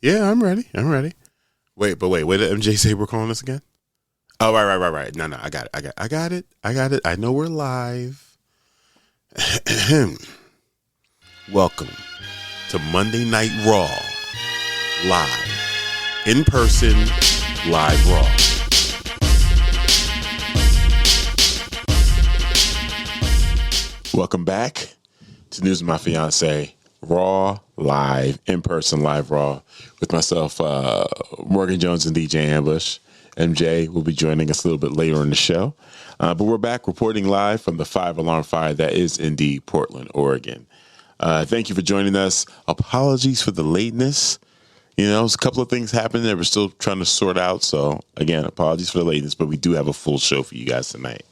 Yeah, I'm ready. Wait, what did MJ say we're calling this again? Oh, right. No, I got it. I know we're live. Welcome to Monday Night Raw. Live. In person, live Raw. Welcome back to News of My Fiance. Raw, live, in-person, live Raw with myself, Morgan Jones and DJ Ambush. MJ will be joining us a little bit later in the show. But we're back reporting live from the 5-alarm fire that is indeed Portland, Oregon. Thank you for joining us. Apologies for the lateness. You know, there's a couple of things happened that we're still trying to sort out. So, again, apologies for the lateness, but we do have a full show for you guys tonight.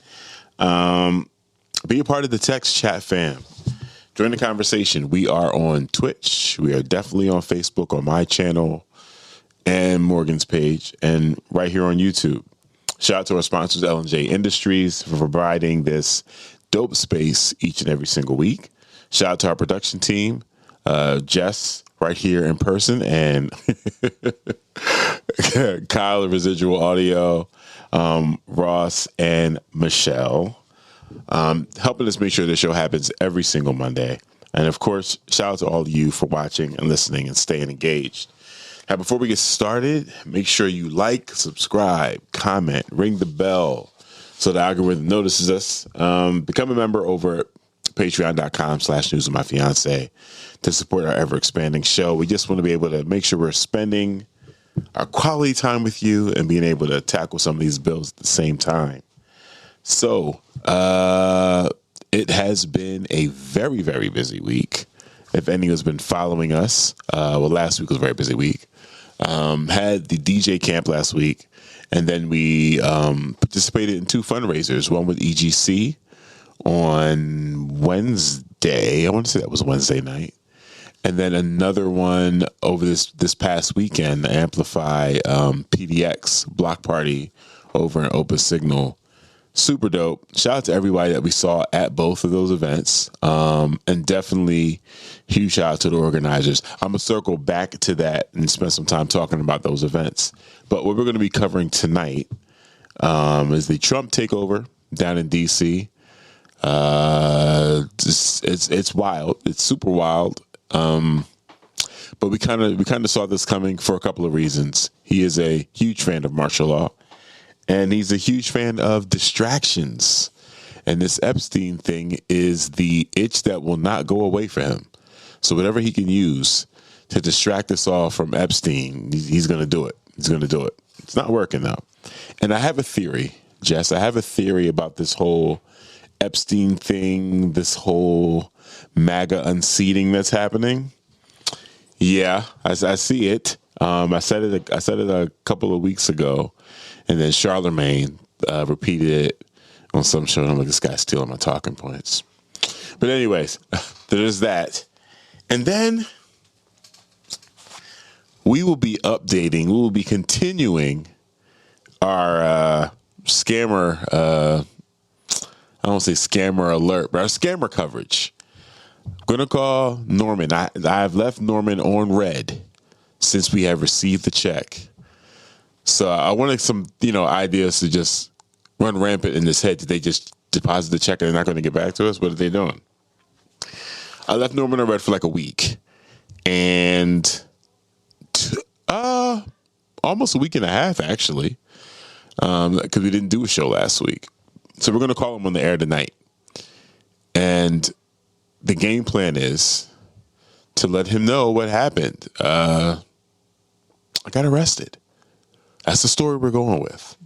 Be a part of the text chat fam. Join the conversation. We are on Twitch. We are definitely on Facebook on my channel and Morgan's page, and right here on YouTube. Shout out to our sponsors, L&J Industries, for providing this dope space each and every single week. Shout out to our production team, Jess, right here in person, and Kyle of Residual Audio, Ross, and Michelle. Helping us make sure the show happens every single Monday. And of course, shout out to all of you for watching and listening and staying engaged. Now, before we get started, make sure you like, subscribe, comment, ring the bell so the algorithm notices us. Become a member over at patreon.com/newsofmyfiance to support our ever expanding show. We just want to be able to make sure we're spending our quality time with you and being able to tackle some of these bills at the same time. So, it has been a very, very busy week. If anyone's been following us, last week was a very busy week. Had the DJ camp last week, and then we participated in 2 fundraisers, one with EGC on Wednesday. I want to say that was Wednesday night. And then another one over this past weekend, the Amplify PDX block party over in Open Signal. Super dope. Shout out to everybody that we saw at both of those events. And definitely huge shout out to the organizers. I'm going to circle back to that and spend some time talking about those events. But what we're going to be covering tonight is the Trump takeover down in D.C. It's wild. It's super wild. But we kind of saw this coming for a couple of reasons. He is a huge fan of martial law. And he's a huge fan of distractions. And this Epstein thing is the itch that will not go away for him. So whatever he can use to distract us all from Epstein, he's going to do it. He's going to do it. It's not working, though. And I have a theory, Jess. I have a theory about this whole Epstein thing, this whole MAGA unseating that's happening. Yeah, I see it. I said it a couple of weeks ago. And then Charlemagne repeated it on some show. I'm like, this guy's stealing my talking points. But anyways, there's that. And then we will be continuing our scammer, I don't say scammer alert, but our scammer coverage. I'm going to call Norman. I've left Norman on red since we have received the check. So I wanted some, ideas to just run rampant in this head. Did they just deposit the check and they're not going to get back to us? What are they doing? I left Norman on red for like a week. And almost a week and a half, actually, because we didn't do a show last week. So we're going to call him on the air tonight. And the game plan is to let him know what happened. I got arrested. That's the story we're going with.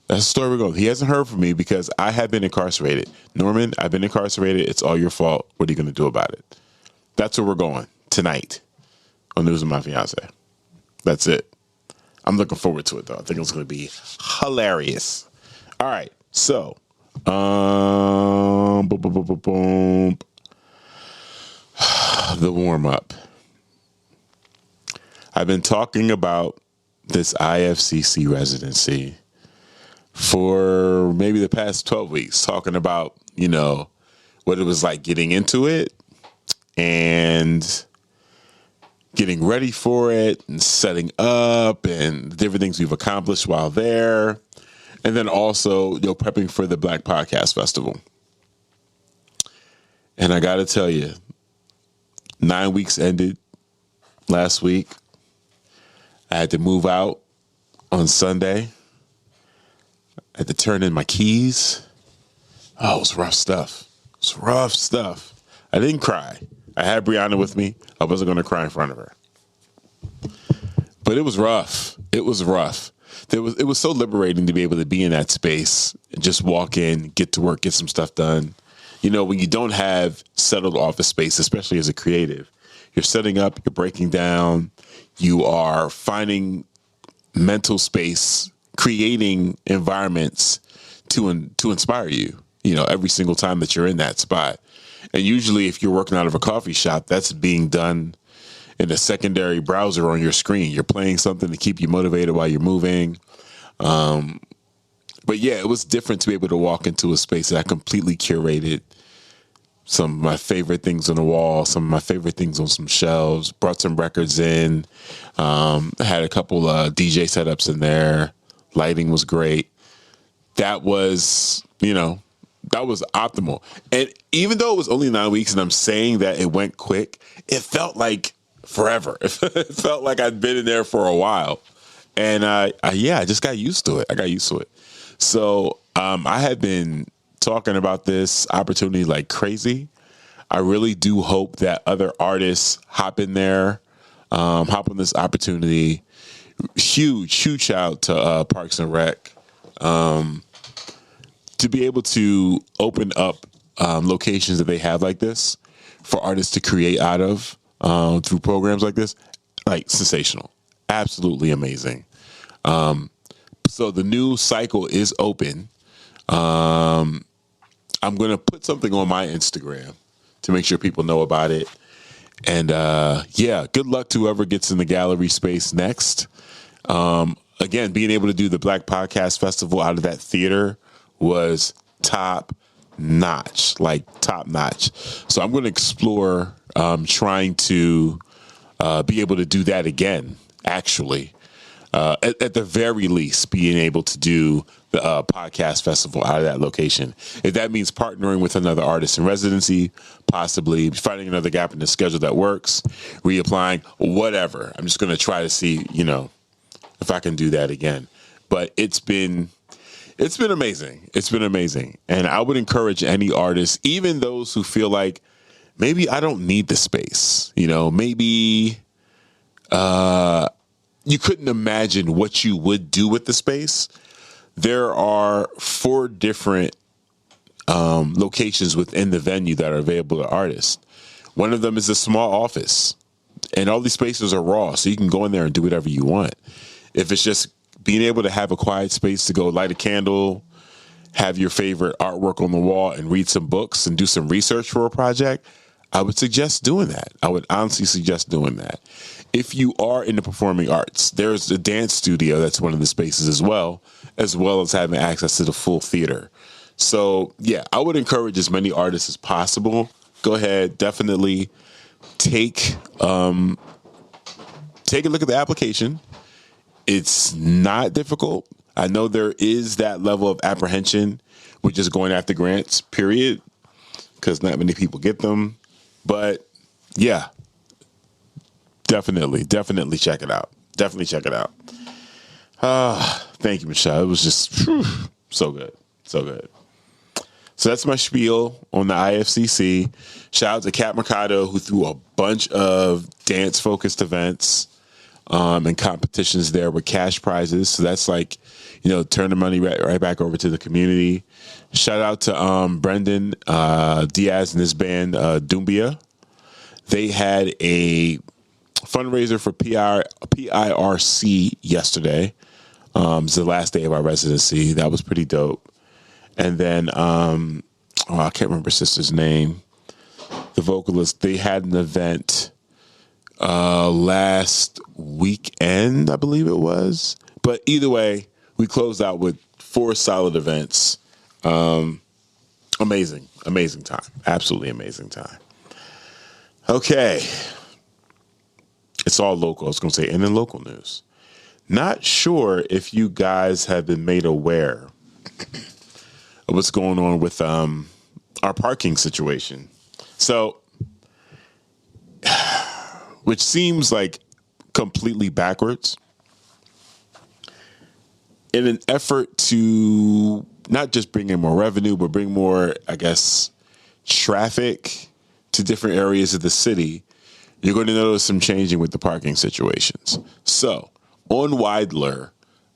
He hasn't heard from me because I have been incarcerated. Norman, I've been incarcerated. It's all your fault. What are you going to do about it? That's where we're going tonight on News of My Fiance. That's it. I'm looking forward to it, though. I think it's going to be hilarious. All right. So, the warm-up. I've been talking about this IFCC residency for maybe the past 12 weeks, talking about, what it was like getting into it and getting ready for it and setting up and different things we've accomplished while there. And then also, prepping for the Black Podcast Festival. And I got to tell you, 9 weeks ended last week. I had to move out on Sunday. I had to turn in my keys. Oh, it was rough stuff. I didn't cry. I had Brianna with me. I wasn't going to cry in front of her. But it was rough. It was so liberating to be able to be in that space and just walk in, get to work, get some stuff done. When you don't have settled office space, especially as a creative, you're setting up, you're breaking down, you are finding mental space, creating environments to inspire you, every single time that you're in that spot. And usually if you're working out of a coffee shop, that's being done in a secondary browser on your screen. You're playing something to keep you motivated while you're moving. But yeah, it was different to be able to walk into a space that I completely curated. Some of my favorite things on the wall, some of my favorite things on some shelves, brought some records in. I had a couple DJ setups in there. Lighting was great. That was optimal. And even though it was only 9 weeks and I'm saying that it went quick, it felt like forever. It felt like I'd been in there for a while. And I just got used to it. So I have been talking about this opportunity like crazy. I really do hope that other artists hop in there, hop on this opportunity. Huge shout out to Parks and Rec to be able to open up locations that they have like this for artists to create out of through programs like this. Like sensational, absolutely amazing. So the new cycle is open. I'm going to put something on my Instagram to make sure people know about it. And good luck to whoever gets in the gallery space next. Again, being able to do the Black Podcast Festival out of that theater was top notch. So I'm going to explore trying to be able to do that again, actually. At the very least, being able to do the podcast festival out of that location. If that means partnering with another artist in residency, possibly finding another gap in the schedule that works, reapplying, whatever. I'm just going to try to see, if I can do that again. But it's been amazing. It's been amazing. And I would encourage any artist, even those who feel like maybe I don't need the space, maybe you couldn't imagine what you would do with the space. There are 4 different locations within the venue that are available to artists. One of them is a small office, and all these spaces are raw, so you can go in there and do whatever you want. If it's just being able to have a quiet space to go light a candle, have your favorite artwork on the wall, and read some books and do some research for a project, I would suggest doing that. I would honestly suggest doing that. If you are in the performing arts, there's a dance studio that's one of the spaces as well as having access to the full theater. So, yeah, I would encourage as many artists as possible. Go ahead, definitely take a look at the application. It's not difficult. I know there is that level of apprehension with just going after grants, period, because not many people get them. But, yeah. Definitely check it out. Thank you, Michelle. It was just so good. So that's my spiel on the IFCC. Shout out to Kat Mercado, who threw a bunch of dance-focused events and competitions there with cash prizes. So that's like, turn the money right back over to the community. Shout out to Brendan Diaz and his band Dumbia. They had a fundraiser for PIRC yesterday. It's the last day of our residency. That was pretty dope. And then, I can't remember sister's name. The vocalist, they had an event last weekend, I believe it was. But either way, we closed out with 4 solid events. Amazing time. Absolutely amazing time. Okay. It's all local. I was going to say, and then local news. Not sure if you guys have been made aware of what's going on with our parking situation. So, which seems like completely backwards. In an effort to not just bring in more revenue, but bring more, I guess, traffic to different areas of the city, you're going to notice some changing with the parking situations. So on Weidler,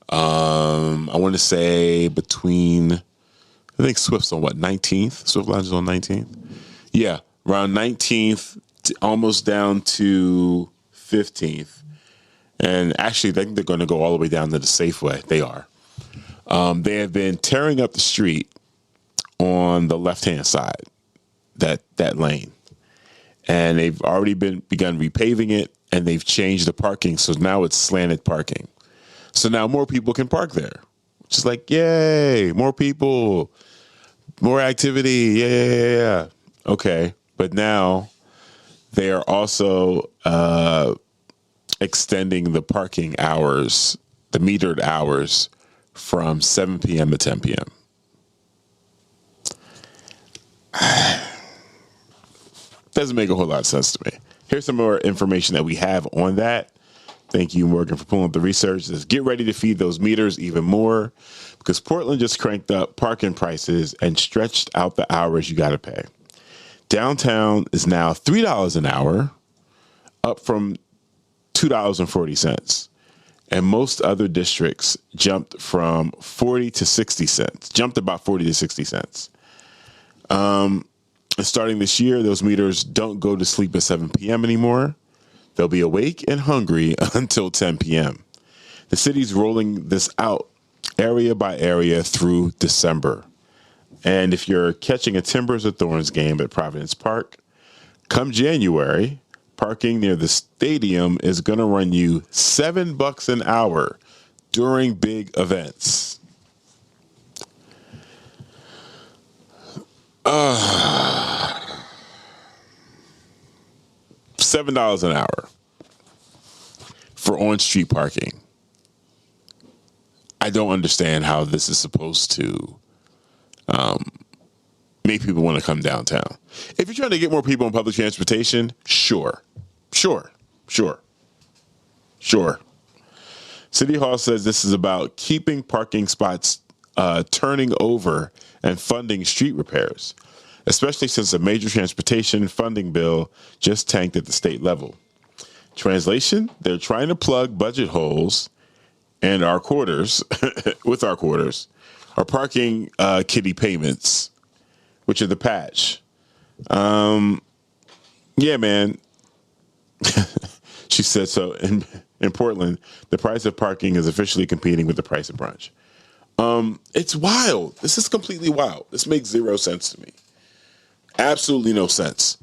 I want to say between, I think Swift's on what, 19th? Swift Lounge is on 19th? Yeah, around 19th, almost down to 15th. And actually, I think they're going to go all the way down to the Safeway. They are. They have been tearing up the street on the left-hand side, that lane. And they've already begun repaving it, and they've changed the parking. So now it's slanted parking. So now more people can park there. Which is like, yay, more people, more activity. Yeah. Okay. But now they are also extending the parking hours, the metered hours, from 7 p.m. to 10 p.m. Doesn't make a whole lot of sense to me. Here's some more information that we have on that. Thank you, Morgan, for pulling up the research. It says, get ready to feed those meters even more because Portland just cranked up parking prices and stretched out the hours you got to pay. Downtown is now $3 an hour, up from $2.40. And most other districts jumped from 40 to 60 cents, jumped about 40 to 60 cents. Starting this year, those meters don't go to sleep at 7 p.m. anymore. They'll be awake and hungry until 10 p.m. The city's rolling this out area by area through December. And if you're catching a Timbers or Thorns game at Providence Park, come January, parking near the stadium is going to run you $7 an hour during big events. $7 an hour for on-street parking. I don't understand how this is supposed to make people want to come downtown. If you're trying to get more people on public transportation, sure. City Hall says this is about keeping parking spots turning over and funding street repairs, especially since a major transportation funding bill just tanked at the state level. Translation, they're trying to plug budget holes and our quarters, with our quarters, our parking kitty payments, which are the patch. Yeah, man. She said so in Portland, the price of parking is officially competing with the price of brunch. It's wild. This is completely wild. This makes zero sense to me. Absolutely no sense.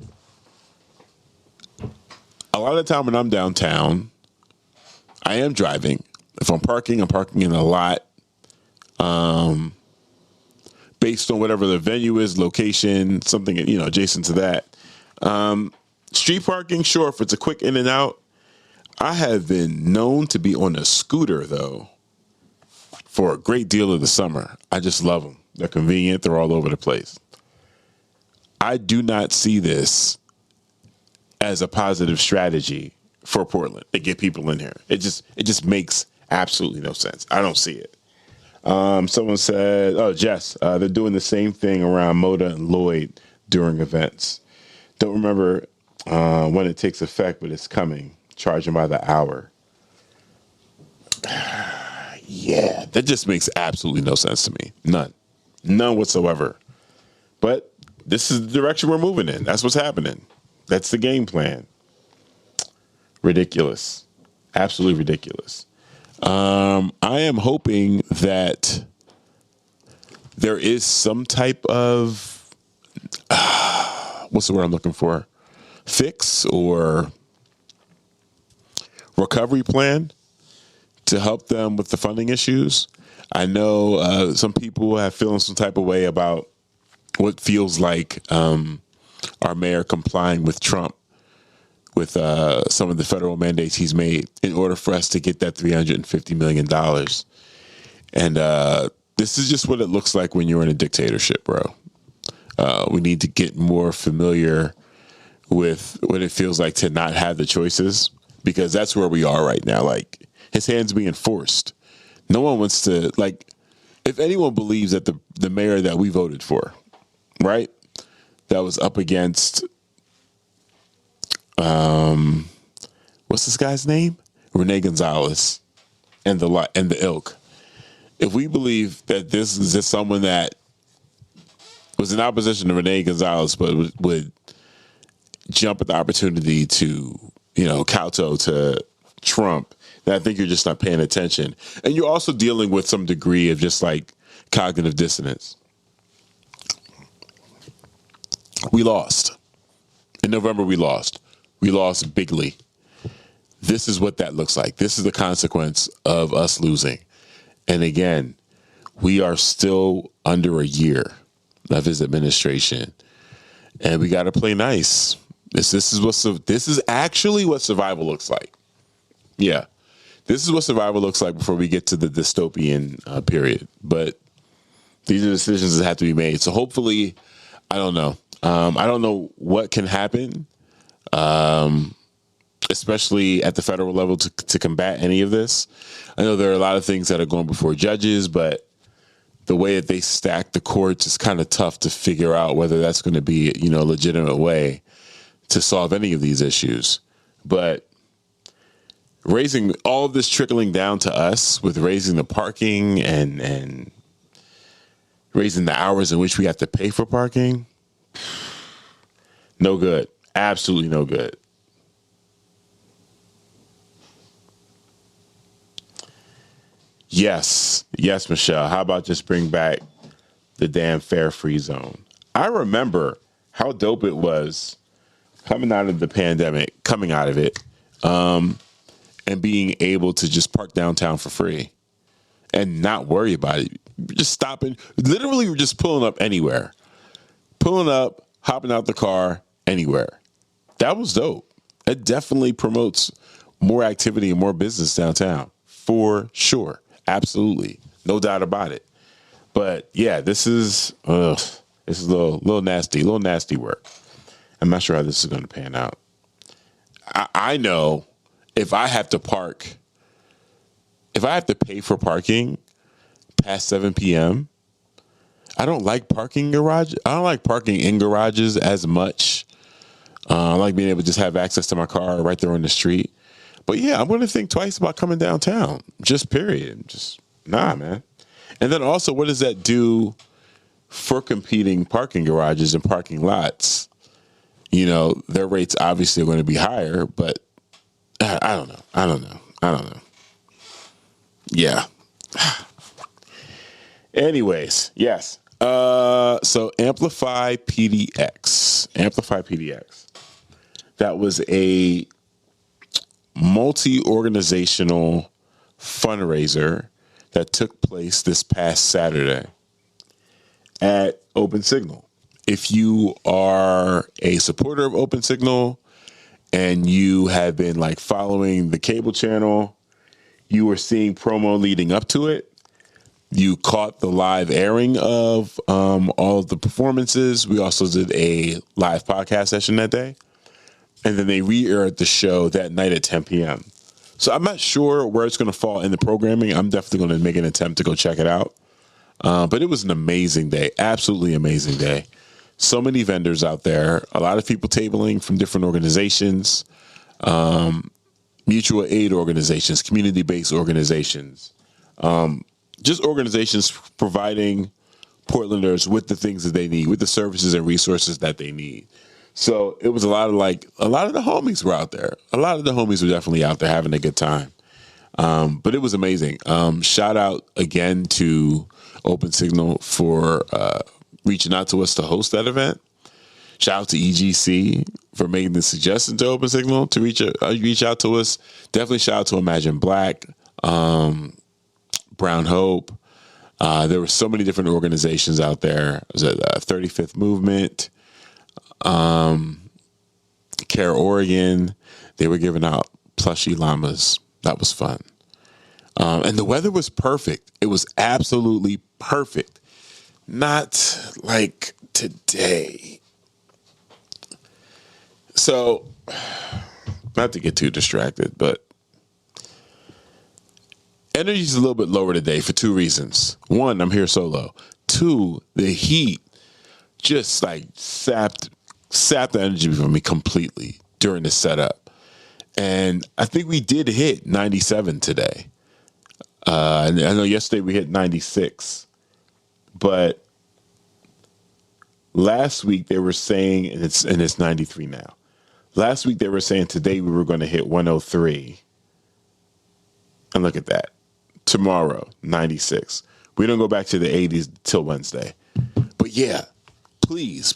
A lot of the time when I'm downtown, I am driving. If I'm parking in a lot. Based on whatever the venue is, location, something, adjacent to that. Street parking, sure, if it's a quick in and out. I have been known to be on a scooter, though, for a great deal of the summer. I just love them. They're convenient. They're all over the place. I do not see this as a positive strategy for Portland to get people in here. It just makes absolutely no sense. I don't see it. Someone said, Jess, they're doing the same thing around Moda and Lloyd during events. Don't remember when it takes effect, but it's coming. Charging by the hour. Yeah, that just makes absolutely no sense to me. None whatsoever. But this is the direction we're moving in. That's what's happening. That's the game plan. Ridiculous. Absolutely ridiculous. I am hoping that there is some type of, what's the word I'm looking for? Fix or recovery plan to help them with the funding issues. I know some people have feeling some type of way about what feels like our mayor complying with Trump with some of the federal mandates he's made in order for us to get that $350 million. And this is just what it looks like when you're in a dictatorship, bro. We need to get more familiar with what it feels like to not have the choices, because that's where we are right now. Like, his hand's being forced. No one wants to, like, if anyone believes that the mayor that we voted for, right, that was up against, what's this guy's name? Rene Gonzalez and the ilk. If we believe that this is just someone that was in opposition to Rene Gonzalez, but would jump at the opportunity to, kowtow to Trump, then I think you're just not paying attention. And you're also dealing with some degree of just like cognitive dissonance. We lost. In November, we lost. We lost bigly. This is what that looks like. This is the consequence of us losing. And again, we are still under a year of his administration, and we got to play nice. This is actually what survival looks like. Yeah, this is what survival looks like before we get to the dystopian period. But these are decisions that have to be made. So hopefully, I don't know. I don't know what can happen, especially at the federal level to combat any of this. I know there are a lot of things that are going before judges, but the way that they stack the courts is kind of tough to figure out whether that's going to be, a legitimate way to solve any of these issues. But raising all of this trickling down to us with raising the parking and raising the hours in which we have to pay for parking, no good. Absolutely no good. Yes, Michelle. How about just bring back the damn fare free zone? I remember how dope it was coming out of the pandemic, and being able to just park downtown for free and not worry about it. Just stopping, literally, we're just pulling up anywhere, hopping out the car anywhere. That was dope. It definitely promotes more activity and more business downtown, for sure. Absolutely. No doubt about it. But yeah, this is a little nasty work. I'm not sure how this is going to pan out. I know if I have to pay for parking past 7 p.m., I don't like parking in garages as much. I like being able to just have access to my car right there on the street. But yeah, I'm going to think twice about coming downtown. Just period. Just nah, man. And then also, what does that do for competing parking garages and parking lots? Their rates obviously are going to be higher, but I don't know. Yeah. Anyways, yes. So Amplify PDX. That was a multi-organizational fundraiser that took place this past Saturday at Open Signal. If you are a supporter of Open Signal and you have been following the cable channel, you were seeing promo leading up to it. You caught the live airing of all of the performances. We also did a live podcast session that day. And then they re-aired the show that night at 10 p.m. So I'm not sure where it's going to fall in the programming. I'm definitely going to make an attempt to go check it out. But it was an amazing day, absolutely amazing day. So many vendors out there, a lot of people tabling from different organizations, mutual aid organizations, community-based organizations, just organizations providing Portlanders with the things that they need, with the services and resources that they need. So it was a lot of the homies were out there. A lot of the homies were definitely out there having a good time. But it was amazing. Shout out again to Open Signal for reaching out to us to host that event. Shout out to EGC for making the suggestion to Open Signal to reach out to us. Definitely shout out to Imagine Black, Brown Hope. There were so many different organizations out there. Was it 35th Movement? Care Oregon. They were giving out plushie llamas. That was fun. And the weather was perfect. It was absolutely perfect. Not like today. So, not to get too distracted, but energy's a little bit lower today for two reasons. One, I'm here solo. Two, the heat just like sapped the energy from me completely during the setup. And I think we did hit 97 today. I know yesterday we hit 96, but last week they were saying, and it's 93 now. Last week they were saying today we were going to hit 103. And look at that. Tomorrow, 96. We don't go back to the 80s till Wednesday. But yeah, please,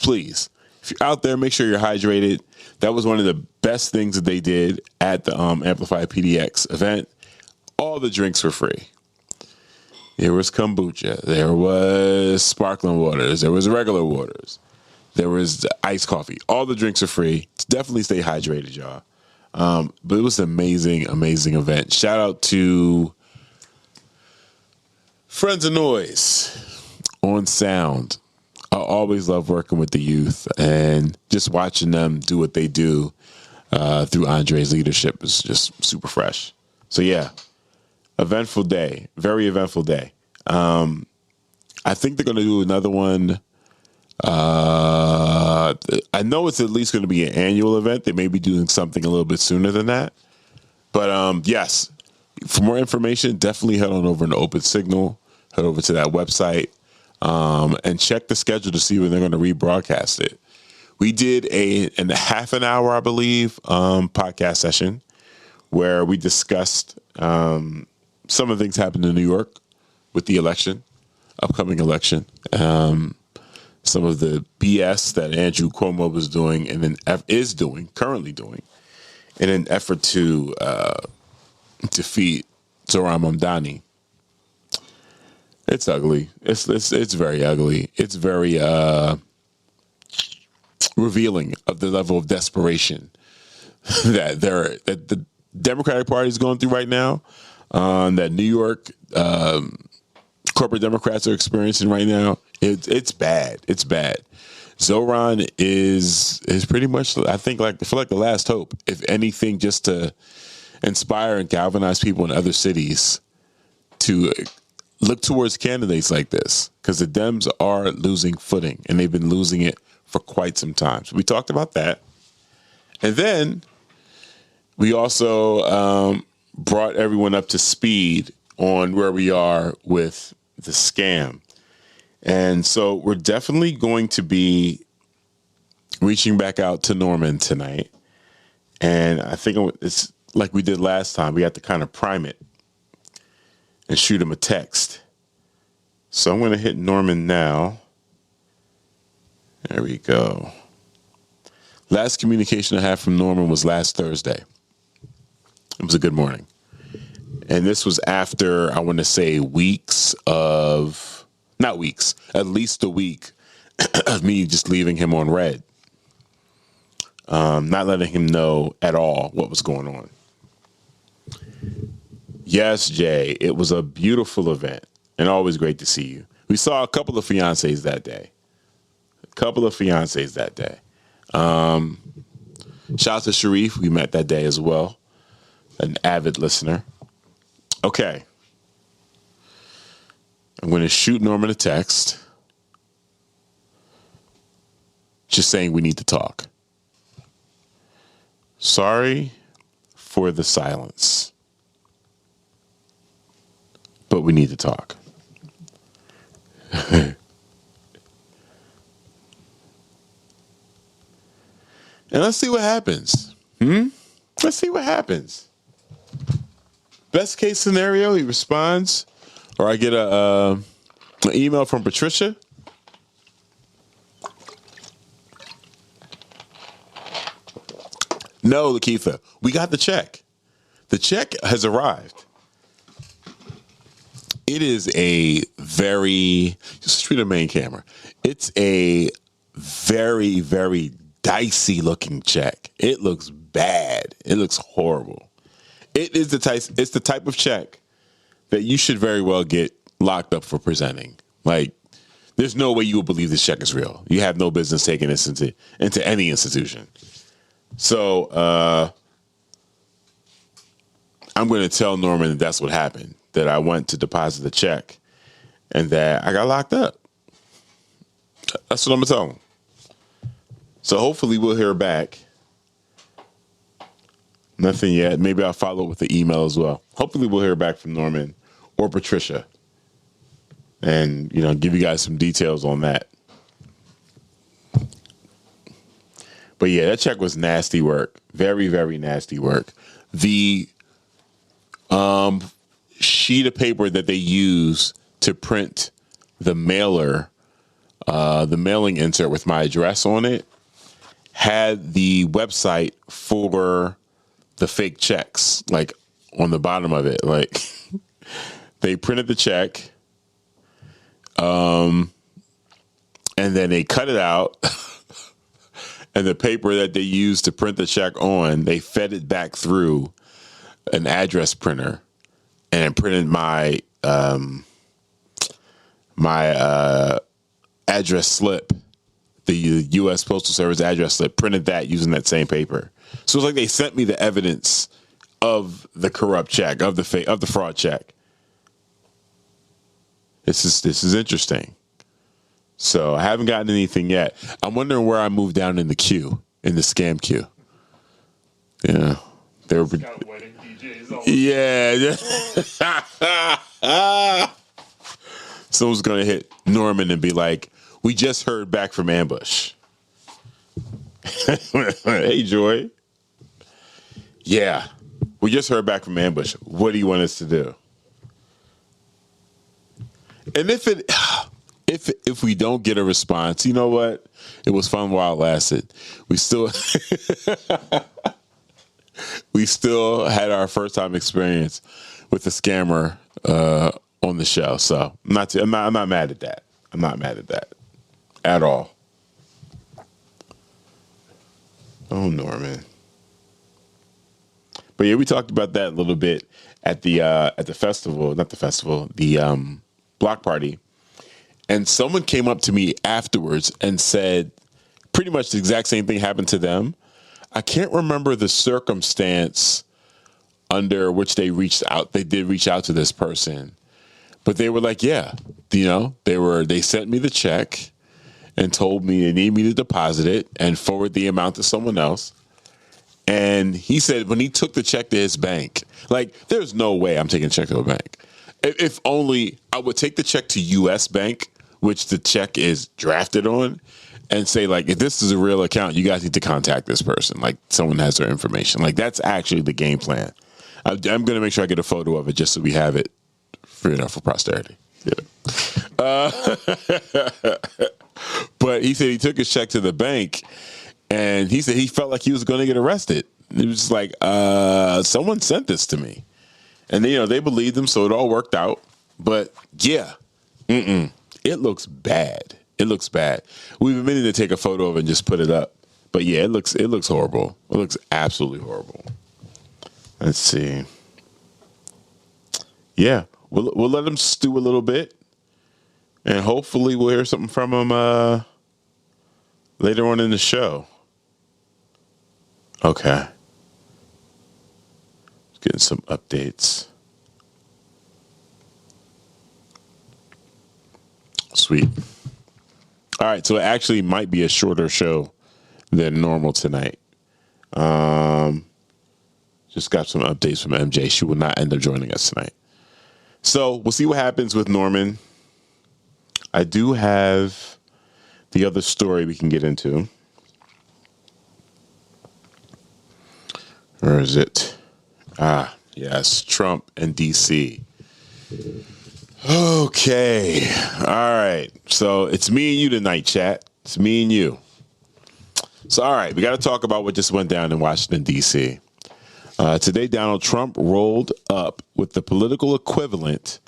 if you're out there, make sure you're hydrated. That was one of the best things that they did at the Amplify PDX event. All the drinks were free. There was kombucha. There was sparkling waters. There was regular waters. There was iced coffee. All the drinks are free. Definitely stay hydrated, y'all. But it was an amazing event. Shout out to Friends of Noise on sound. I always love working with the youth and just watching them do what they do through Andre's leadership is just super fresh. So yeah, eventful day, very eventful day. I think they're going to do another one. I know it's at least going to be an annual event. They may be doing something a little bit sooner than that. But yes, for more information, definitely head on over to Open Signal. Head over to that website and check the schedule to see when they're going to rebroadcast it. We did a half an hour, I believe, podcast session where we discussed some of the things happened in New York with the upcoming election. Some of the BS that Andrew Cuomo was doing and currently doing, in an effort to defeat Zohran Mamdani. It's ugly. It's very ugly. It's very revealing of the level of desperation that the Democratic Party is going through right now. That New York corporate Democrats are experiencing right now. It's bad. It's bad. Zohran is pretty much, I think, for the last hope, if anything, just to inspire and galvanize people in other cities to look towards candidates like this, because the Dems are losing footing, and they've been losing it for quite some time. So we talked about that. And then we also brought everyone up to speed on where we are with the scam. And so we're definitely going to be reaching back out to Norman tonight. And I think it's like we did last time. We have to kind of prime it and shoot him a text. So I'm going to hit Norman now. There we go. Last communication I had from Norman was last Thursday. It was a good morning. And this was after, I want to say, at least a week of me just leaving him on red. Not letting him know at all what was going on. Yes, Jay, it was a beautiful event and always great to see you. We saw a couple of fiancés that day. Shout out to Sharif. We met that day as well. An avid listener. Okay. I'm going to shoot Norman a text. Just saying we need to talk. Sorry for the silence. But we need to talk. And let's see what happens. Let's see what happens. Best case scenario, he responds, or I get an email from Patricia. No, Lakeitha, we got the check. The check has arrived. It is just treat the main camera. It's a very, very dicey looking check. It looks bad. It looks horrible. It's the type of check that you should very well get locked up for presenting. Like, there's no way you will believe this check is real. You have no business taking this into any institution. So I'm going to tell Norman that that's what happened, that I went to deposit the check and that I got locked up. That's what I'm going to tell him. So hopefully we'll hear back. Nothing yet. Maybe I'll follow up with the email as well. Hopefully we'll hear back from Norman or Patricia and, give you guys some details on that. But yeah, that check was nasty work. Very, very nasty work. The sheet of paper that they use to print the mailer, the mailing insert with my address on it, had the website for the fake checks, like on the bottom of it. Like they printed the check, and then they cut it out, and the paper that they used to print the check on, they fed it back through an address printer and printed my address slip, the U.S. Postal Service address slip, printed that using that same paper. So it's like they sent me the evidence of the corrupt check, of the fraud check. This is interesting. So I haven't gotten anything yet. I'm wondering where I moved down in the queue, in the scam queue. Yeah, they were. Yeah. Someone's gonna hit Norman and be like, "We just heard back from Ambush." Hey, Joy. Yeah, we just heard back from Ambush. What do you want us to do? And if we don't get a response, you know what? It was fun while it lasted. We still had our first time experience with a scammer on the show. So I'm not mad at that. I'm not mad at that at all. Oh, Norman. But yeah, we talked about that a little bit at the festival, not the festival, the block party. And someone came up to me afterwards and said pretty much the exact same thing happened to them. I can't remember the circumstance under which they reached out. They did reach out to this person, but they were like, yeah, they sent me the check and told me they need me to deposit it and forward the amount to someone else. And he said when he took the check to his bank, like, there's no way I'm taking a check to a bank. If only I would take the check to U.S. Bank, which the check is drafted on, and say, like, if this is a real account, you guys need to contact this person. Like, someone has their information. Like, that's actually the game plan. I'm going to make sure I get a photo of it just so we have it for posterity. Yeah. But he said he took his check to the bank, and he said he felt like he was going to get arrested. It was just like, someone sent this to me. And they believed him, so it all worked out. But yeah, it looks bad. It looks bad. We've been meaning to take a photo of it and just put it up. But yeah, it looks horrible. It looks absolutely horrible. Let's see. Yeah, we'll let him stew a little bit, and hopefully we'll hear something from him later on in the show. Okay. Getting some updates. Sweet. All right, so it actually might be a shorter show than normal tonight. Just got some updates from MJ. She will not end up joining us tonight. So we'll see what happens with Norman. I do have the other story we can get into. Where is it? Yes, Trump and DC. Okay. All right. So it's me and you tonight, chat. It's me and you. So, all right, we got to talk about what just went down in Washington, D.C. Today, Donald Trump rolled up with the political equivalent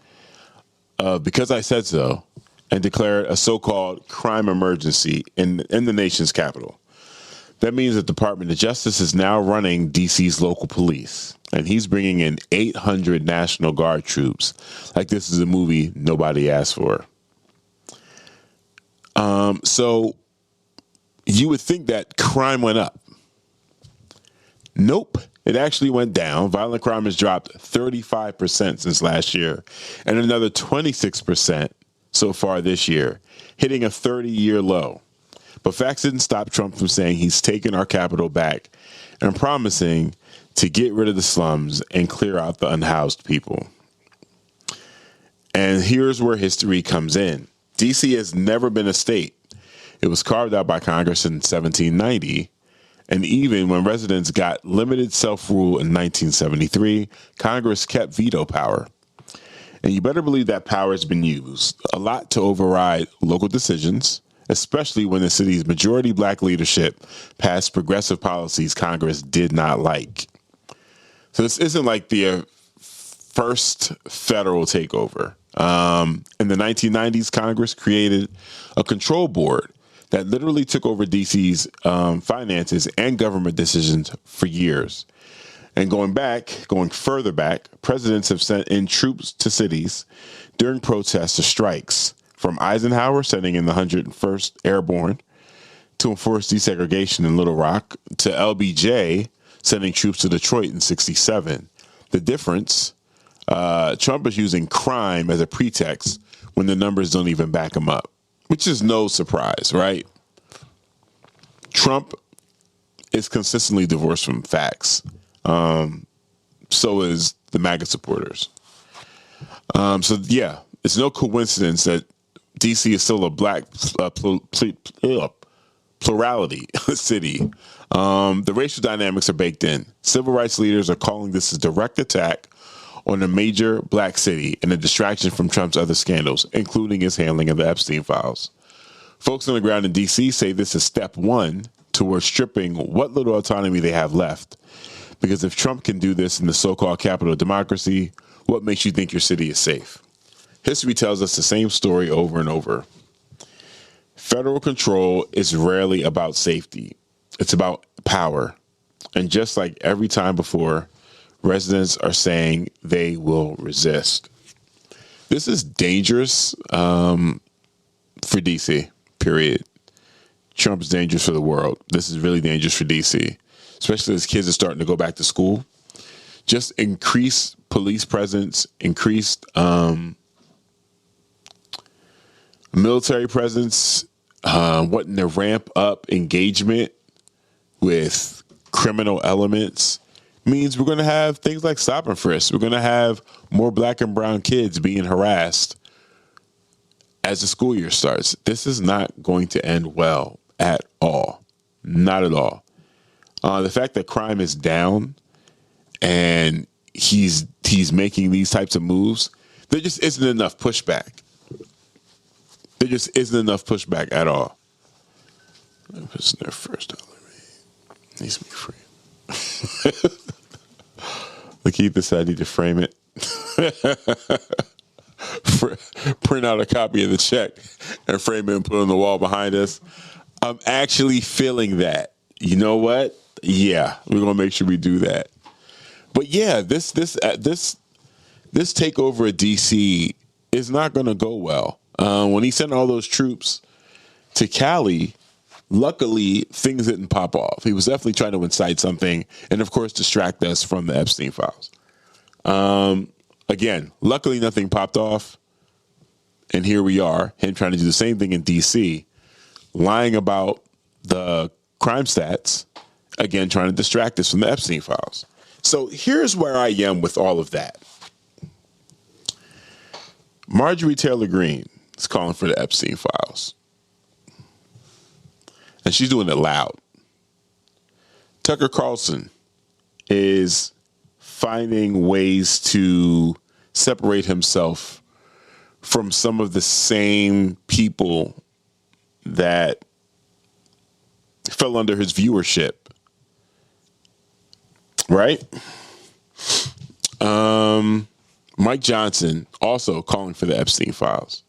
of "because I said so" and declared a so-called crime emergency in the nation's capital. That means the Department of Justice is now running D.C.'s local police, and he's bringing in 800 National Guard troops. Like this is a movie nobody asked for. So you would think that crime went up. Nope. It actually went down. Violent crime has dropped 35% since last year and another 26% so far this year, hitting a 30-year low. But facts didn't stop Trump from saying he's taken our capital back and promising to get rid of the slums and clear out the unhoused people. And here's where history comes in. D.C. has never been a state. It was carved out by Congress in 1790. And even when residents got limited self-rule in 1973, Congress kept veto power. And you better believe that power has been used a lot to override local decisions, especially when the city's majority black leadership passed progressive policies Congress did not like. So this isn't like the first federal takeover. In the 1990s, Congress created a control board that literally took over DC's finances and government decisions for years. And going further back, presidents have sent in troops to cities during protests or strikes, from Eisenhower sending in the 101st Airborne to enforce desegregation in Little Rock, to LBJ sending troops to Detroit in 1967. The difference, Trump is using crime as a pretext when the numbers don't even back him up, which is no surprise, right? Trump is consistently divorced from facts. So is the MAGA supporters. So yeah, it's no coincidence that DC is still a black plurality city. The racial dynamics are baked in. Civil rights leaders are calling this a direct attack on a major black city and a distraction from Trump's other scandals, including his handling of the Epstein files. Folks on the ground in D.C. say this is step one towards stripping what little autonomy they have left. Because if Trump can do this in the so-called capital of democracy, what makes you think your city is safe? History tells us the same story over and over. Federal control is rarely about safety. It's about power. And just like every time before, residents are saying they will resist. This is dangerous for D.C., period. Trump is dangerous for the world. This is really dangerous for D.C., especially as kids are starting to go back to school. Just increased police presence, increased military presence, wanting to ramp up engagement with criminal elements means we're going to have things like stop and frisk. We're going to have more black and brown kids being harassed as the school year starts. This is not going to end well at all. Not at all. The fact that crime is down and he's making these types of moves, there just isn't enough pushback. There just isn't enough pushback at all. It's their first dollar. Needs to be free. Lakeitha said I need to frame it. Print out a copy of the check and frame it and put it on the wall behind us. I'm actually feeling that. You know what? Yeah, we're gonna make sure we do that. But yeah, this takeover of DC is not gonna go well. When he sent all those troops to Cali, luckily things didn't pop off. He was definitely trying to incite something, and of course distract us from the Epstein files. Again, luckily nothing popped off, and here we are, him trying to do the same thing in DC, lying about the crime stats, again trying to distract us from the Epstein files. So here's where I am with all of that. Marjorie Taylor Greene is calling for the Epstein files. And she's doing it loud. Tucker Carlson is finding ways to separate himself from some of the same people that fell under his viewership. Right? Mike Johnson also calling for the Epstein files.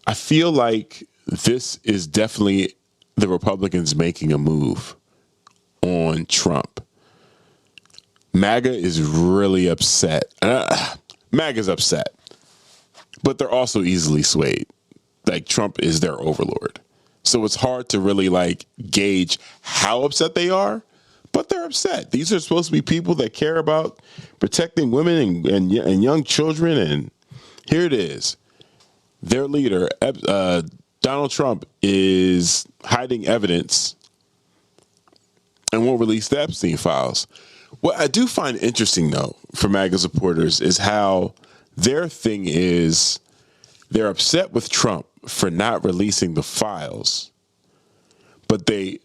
I feel like this is definitely the Republicans making a move on Trump. MAGA is really upset. MAGA's upset, but they're also easily swayed. Like, Trump is their overlord. So it's hard to really like gauge how upset they are, but they're upset. These are supposed to be people that care about protecting women and young children. And here it is. Their leader, Donald Trump, is hiding evidence and won't release the Epstein files. What I do find interesting, though, for MAGA supporters is how their thing is they're upset with Trump for not releasing the files, but they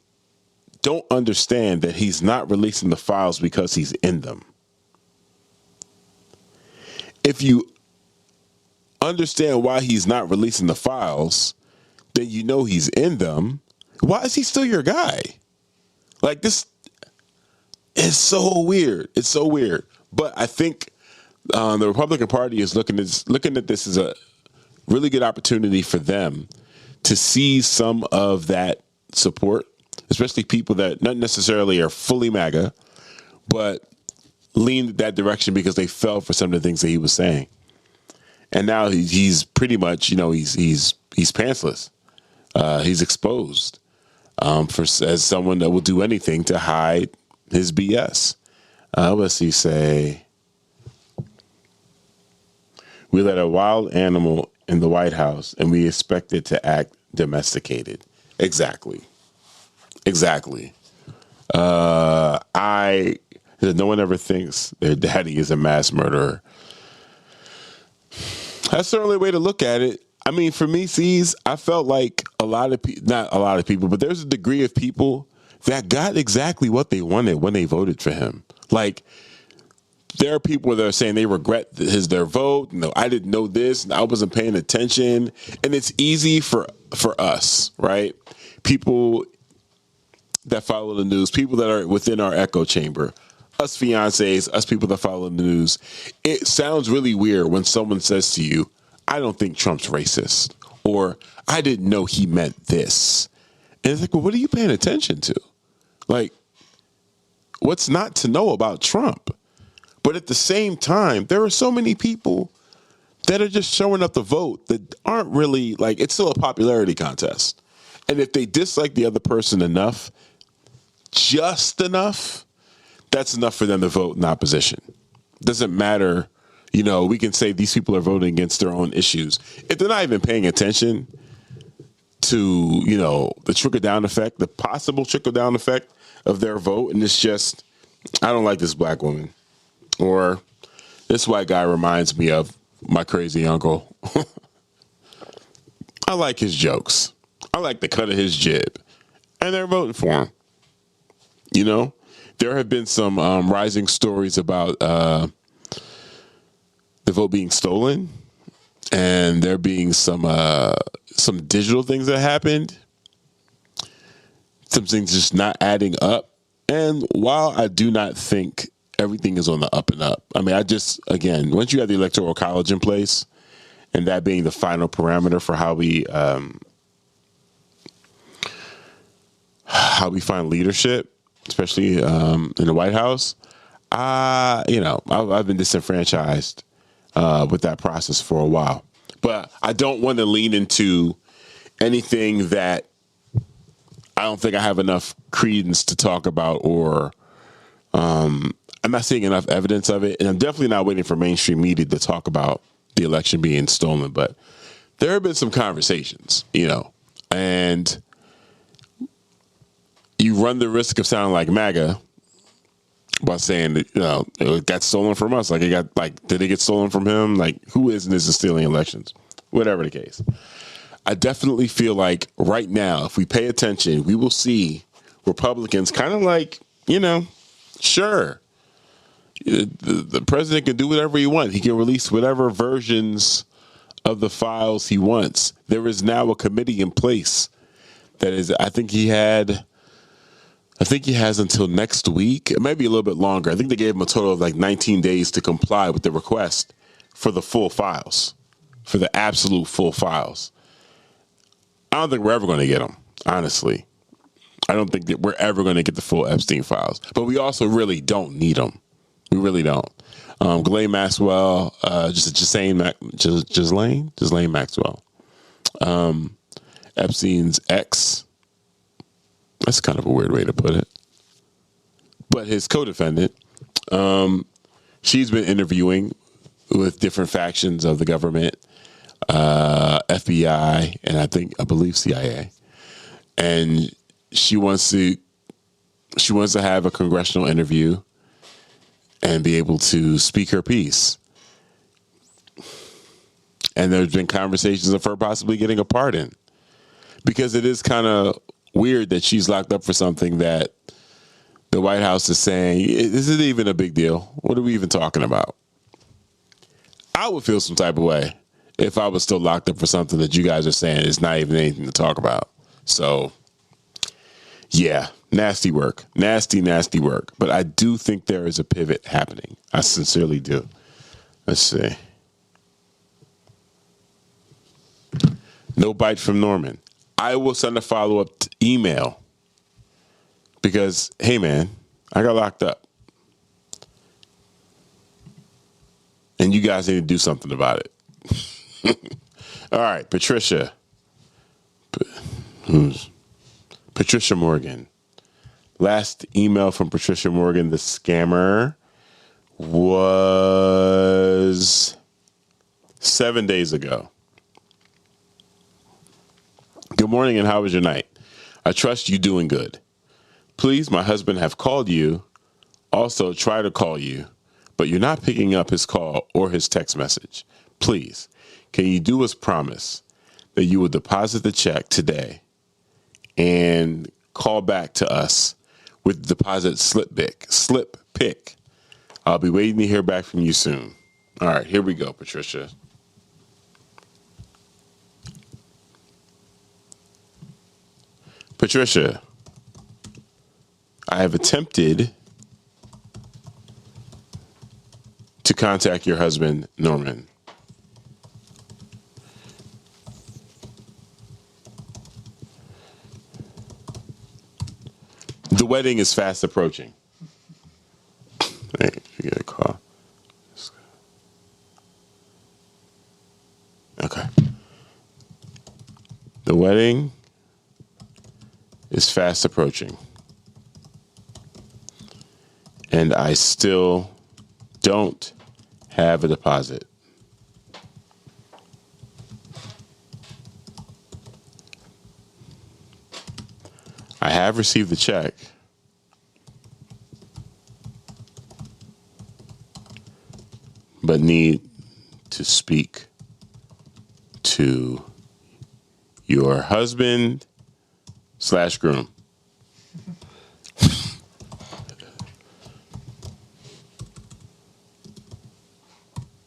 don't understand that he's not releasing the files because he's in them. If you understand why he's not releasing the files, then you know he's in them. Why is he still your guy? Like, this is so weird. It's so weird. But I think the Republican Party is looking at this as a really good opportunity for them to see some of that support, especially people that not necessarily are fully MAGA, but leaned that direction because they fell for some of the things that he was saying. And now he's pretty much, he's pantsless. He's exposed as someone that will do anything to hide his BS. Let's see, say, we let a wild animal in the White House and we expect it to act domesticated. Exactly. No one ever thinks their daddy is a mass murderer. That's certainly a way to look at it. I mean, for me, I felt like not a lot of people, but there's a degree of people that got exactly what they wanted when they voted for him. Like, there are people that are saying they regret their vote. No, I didn't know this, and I wasn't paying attention. And it's easy for us, right? People that follow the news, people that are within our echo chamber, us fiancés, us people that follow the news. It sounds really weird when someone says to you, I don't think Trump's racist, or I didn't know he meant this. And it's like, well, what are you paying attention to? Like, what's not to know about Trump? But at the same time, there are so many people that are just showing up to vote that aren't really, like, it's still a popularity contest. And if they dislike the other person enough, just enough, that's enough for them to vote in opposition. Doesn't matter, we can say these people are voting against their own issues. If they're not even paying attention to, the trickle-down effect, the possible trickle-down effect of their vote, and it's just, I don't like this black woman. Or this white guy reminds me of my crazy uncle. I like his jokes. I like the cut of his jib. And they're voting for him. There have been some rising stories about the vote being stolen. And there being some digital things that happened. Some things just not adding up. And while I do not think everything is on the up and up. I mean, again, once you have the Electoral College in place, and that being the final parameter for how we find leadership, especially in the White House, I've been disenfranchised with that process for a while. But I don't want to lean into anything that I don't think I have enough credence to talk about, or I'm not seeing enough evidence of it, and I'm definitely not waiting for mainstream media to talk about the election being stolen. But there have been some conversations, and you run the risk of sounding like MAGA by saying that, it got stolen from us. Like, did it get stolen from him? Like, who is stealing elections? Whatever the case. I definitely feel like right now, if we pay attention, we will see Republicans kind of like, sure. The president can do whatever he wants. He can release whatever versions of the files he wants. There is now a committee in place that is, I think he has until next week. It might be a little bit longer. I think they gave him a total of like 19 days to comply with the request for the full files, for the absolute full files. I don't think we're ever going to get them, honestly. I don't think that we're ever going to get the full Epstein files, but we also really don't need them. We really don't. Ghislaine Maxwell, Ghislaine Maxwell, Epstein's ex. That's kind of a weird way to put it. But his co-defendant, she's been interviewing with different factions of the government, FBI, and I believe CIA. And she wants to have a congressional interview and be able to speak her piece. And there's been conversations of her possibly getting a pardon, because it is kind of weird that she's locked up for something that the White House is saying, this isn't even a big deal. What are we even talking about? I would feel some type of way if I was still locked up for something that you guys are saying is not even anything to talk about. So, yeah, nasty work. Nasty, nasty work. But I do think there is a pivot happening. I sincerely do. Let's see. No bite from Norman. I will send a follow-up email because, hey, man, I got locked up. And you guys need to do something about it. All right, Patricia. Patricia Morgan. Last email from Patricia Morgan, the scammer, was 7 days ago. Good morning, and how was your night? I trust you doing good. Please, my husband have called you, also try to call you, but you're not picking up his call or his text message. Please, can you do as promised that you will deposit the check today and call back to us with deposit slip pick. I'll be waiting to hear back from you soon. All right, here we go, Patricia. Patricia, I have attempted to contact your husband, Norman. The wedding is fast approaching. Hey, you get a call. Okay. The wedding is fast approaching. And I still don't have a deposit. I have received the check, but need to speak to your husband / groom.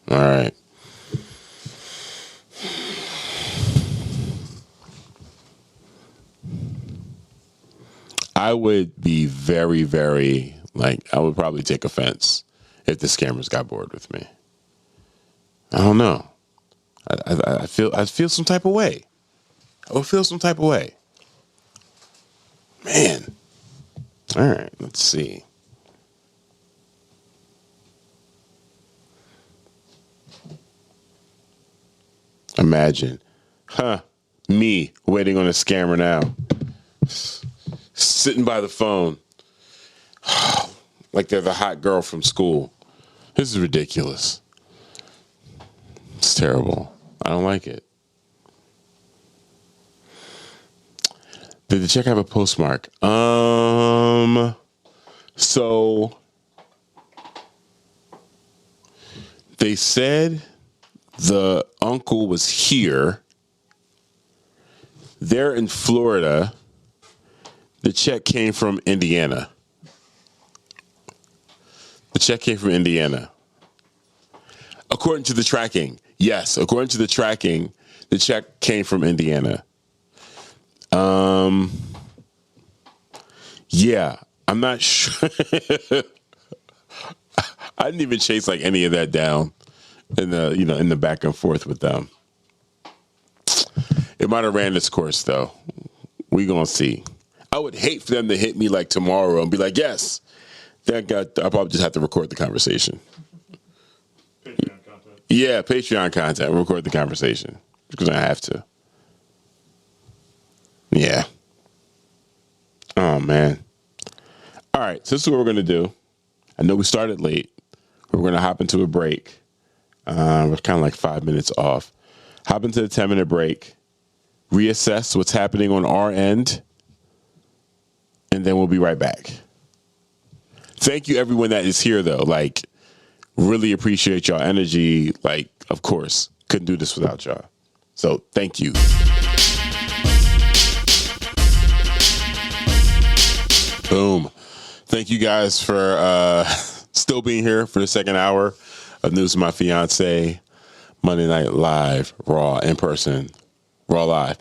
All right. I would be very, very, I would probably take offense if the scammers got bored with me. I don't know. I feel some type of way. I would feel some type of way. Man. All right, let's see. Imagine. Me waiting on a scammer now. Sitting by the phone. Like they're the hot girl from school. This is ridiculous. It's terrible. I don't like it. Did the check have a postmark? So they said the uncle was here. They're in Florida. The check came from Indiana. The check came from Indiana. According to the tracking. Yes, according to the tracking, the check came from Indiana. Yeah, I'm not sure. I didn't even chase any of that down in the back and forth with them. It might have ran its course though. We gonna see. I would hate for them to hit me like tomorrow and be like, yes. Thank God. I'll probably just have to record the conversation. Patreon content. Yeah, Patreon content. Record the conversation because I have to. Yeah. Oh, man. All right. So this is what we're going to do. I know we started late. We're going to hop into a break. We're kind of like 5 minutes off. Hop into the 10-minute break. Reassess what's happening on our end. And then we'll be right back. Thank you, everyone that is here, though. Like, really appreciate y'all energy. Like, of course, couldn't do this without y'all. So, thank you. Boom. Thank you guys for still being here for the second hour of News of My Fiance, Monday Night Live, Raw, in person, Raw Live.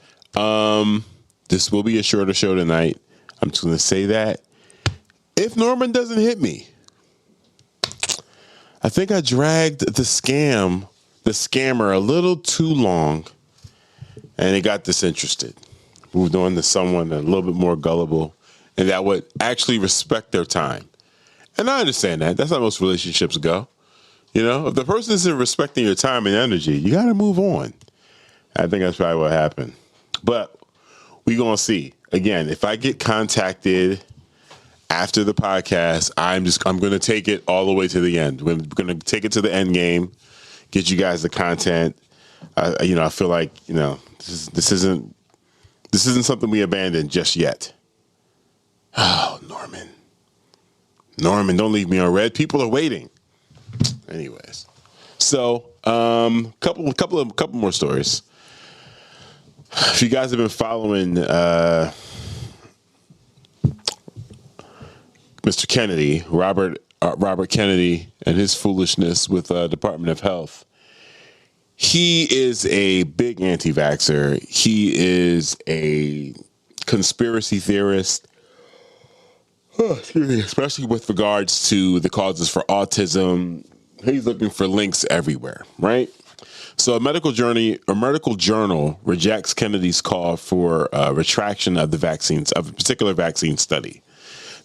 This will be a shorter show tonight. I'm just going to say that. If Norman doesn't hit me, I think I dragged the scammer a little too long, and it got disinterested. Moved on to someone a little bit more gullible and that would actually respect their time. And I understand that. That's how most relationships go. You know, if the person isn't respecting your time and energy, you got to move on. I think that's probably what happened. But we're going to see. Again, if I get contacted after the podcast, I'm going to take it all the way to the end. We're going to take it to the end game, get you guys the content. I feel like, this isn't something we abandoned just yet. Oh, Norman, don't leave me on red. People are waiting. Anyways, so couple more stories. If you guys have been following Mr. Kennedy, Robert Kennedy, and his foolishness with Department of Health, he is a big anti-vaxxer. He is a conspiracy theorist. Especially with regards to the causes for autism. He's looking for links everywhere, right? So a medical journal rejects Kennedy's call for retraction of the vaccines, of a particular vaccine study.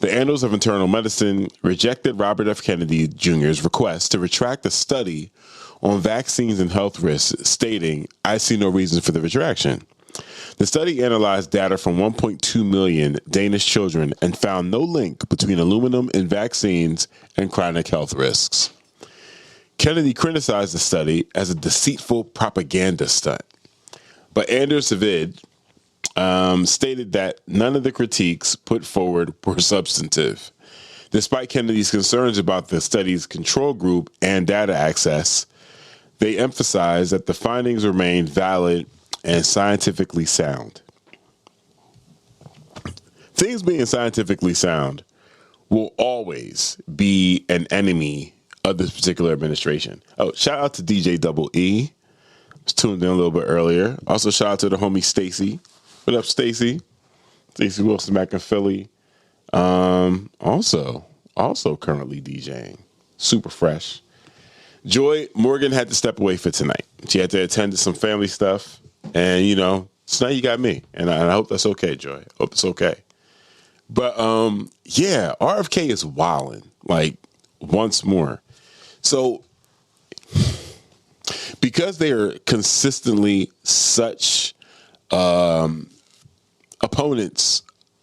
The Annals of Internal Medicine rejected Robert F. Kennedy Jr.'s request to retract a study on vaccines and health risks, stating, "I see no reason for the retraction." The study analyzed data from 1.2 million Danish children and found no link between aluminum in vaccines and chronic health risks. Kennedy criticized the study as a deceitful propaganda stunt. But Anders Savid stated that none of the critiques put forward were substantive. Despite Kennedy's concerns about the study's control group and data access, they emphasized that the findings remained valid and scientifically sound. Things being scientifically sound will always be an enemy of this particular administration. Oh, shout out to DJ Double E. Was tuned in a little bit earlier. Also, shout out to the homie Stacy. What up, Stacy? Stacy Wilson back in Philly. Also currently DJing. Super fresh. Joy Morgan had to step away for tonight. She had to attend to some family stuff. And, so now you got me. And I hope that's okay, Joy. Hope it's okay. But, RFK is wilding, like, once more. So, because they are consistently such opponents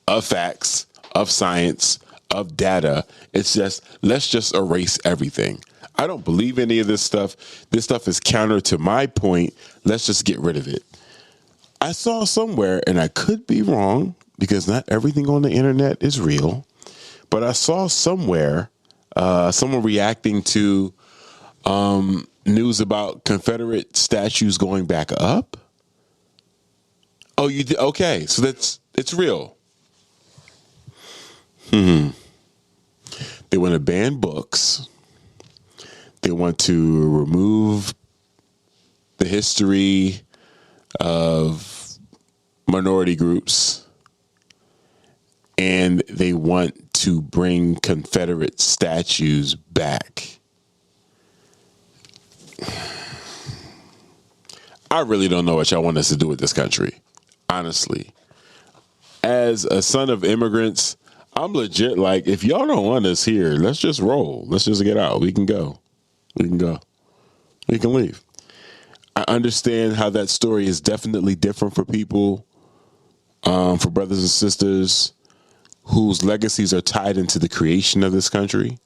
of facts, of science, of data, it's just, let's just erase everything. I don't believe any of this stuff. This stuff is counter to my point. Let's just get rid of it. I saw somewhere, and I could be wrong because not everything on the internet is real, but I saw somewhere someone reacting to news about Confederate statues going back up. Oh, you did? Okay, so it's real. They want to ban books. They want to remove the history of minority groups, and they want to bring Confederate statues back. I really don't know what y'all want us to do with this country, honestly. as a son of immigrants, I'm legit like, if y'all don't want us here, let's just roll. Let's just get out. We can go. We can go. We can leave. I understand how that story is definitely different for people, for brothers and sisters whose legacies are tied into the creation of this country,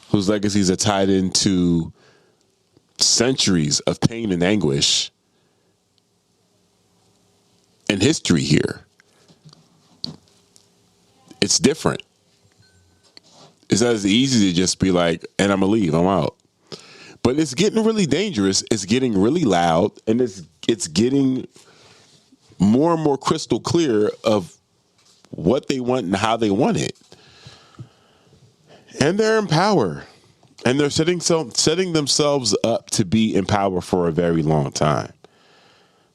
whose legacies are tied into centuries of pain and anguish and history here. It's different. It's not as easy to just be like, and I'm gonna leave, I'm out. But it's getting really dangerous. It's getting really loud, and it's getting more and more crystal clear of what they want and how they want it. And they're in power. And they're setting themselves up to be in power for a very long time.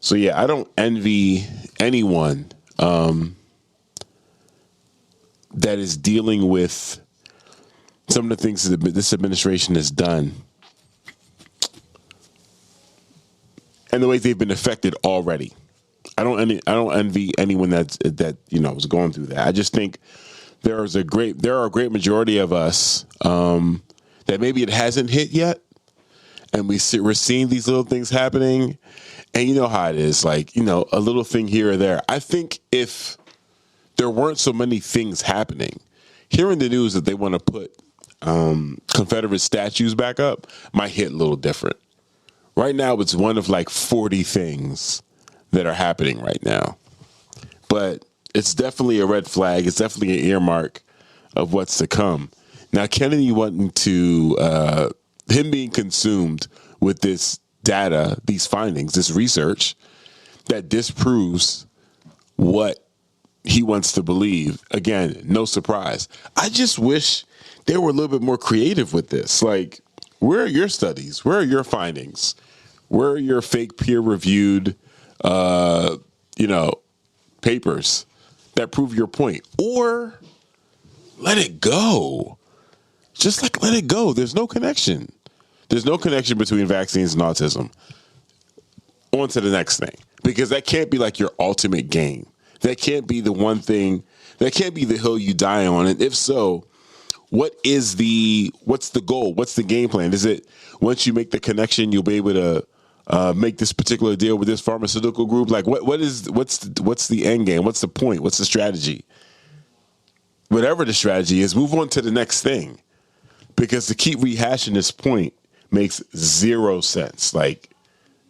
So yeah, I don't envy anyone that is dealing with some of the things that this administration has done and the way they've been affected already. I don't envy anyone that is going through that. I just think there are a great majority of us that maybe it hasn't hit yet, and we're seeing these little things happening, and you know how it is, like, a little thing here or there. I think if there weren't so many things happening, hearing the news that they want to put Confederate statues back up might hit a little different. Right now, it's one of like 40 things that are happening right now. But it's definitely a red flag. It's definitely an earmark of what's to come. Now, Kennedy wanting to, him being consumed with this data, these findings, this research that disproves what he wants to believe. Again, no surprise. I just wish they were a little bit more creative with this. Like, where are your studies? Where are your findings? Where are your fake peer-reviewed, papers that prove your point? Or let it go. Just like let it go. There's no connection. There's no connection between vaccines and autism. On to the next thing. Because that can't be like your ultimate game. That can't be the one thing. That can't be the hill you die on. And if so, what's the goal? What's the game plan? Is it once you make the connection, you'll be able to make this particular deal with this pharmaceutical group? Like what's the end game? What's the point? What's the strategy? Whatever the strategy is, move on to the next thing. Because to keep rehashing this point makes zero sense. Like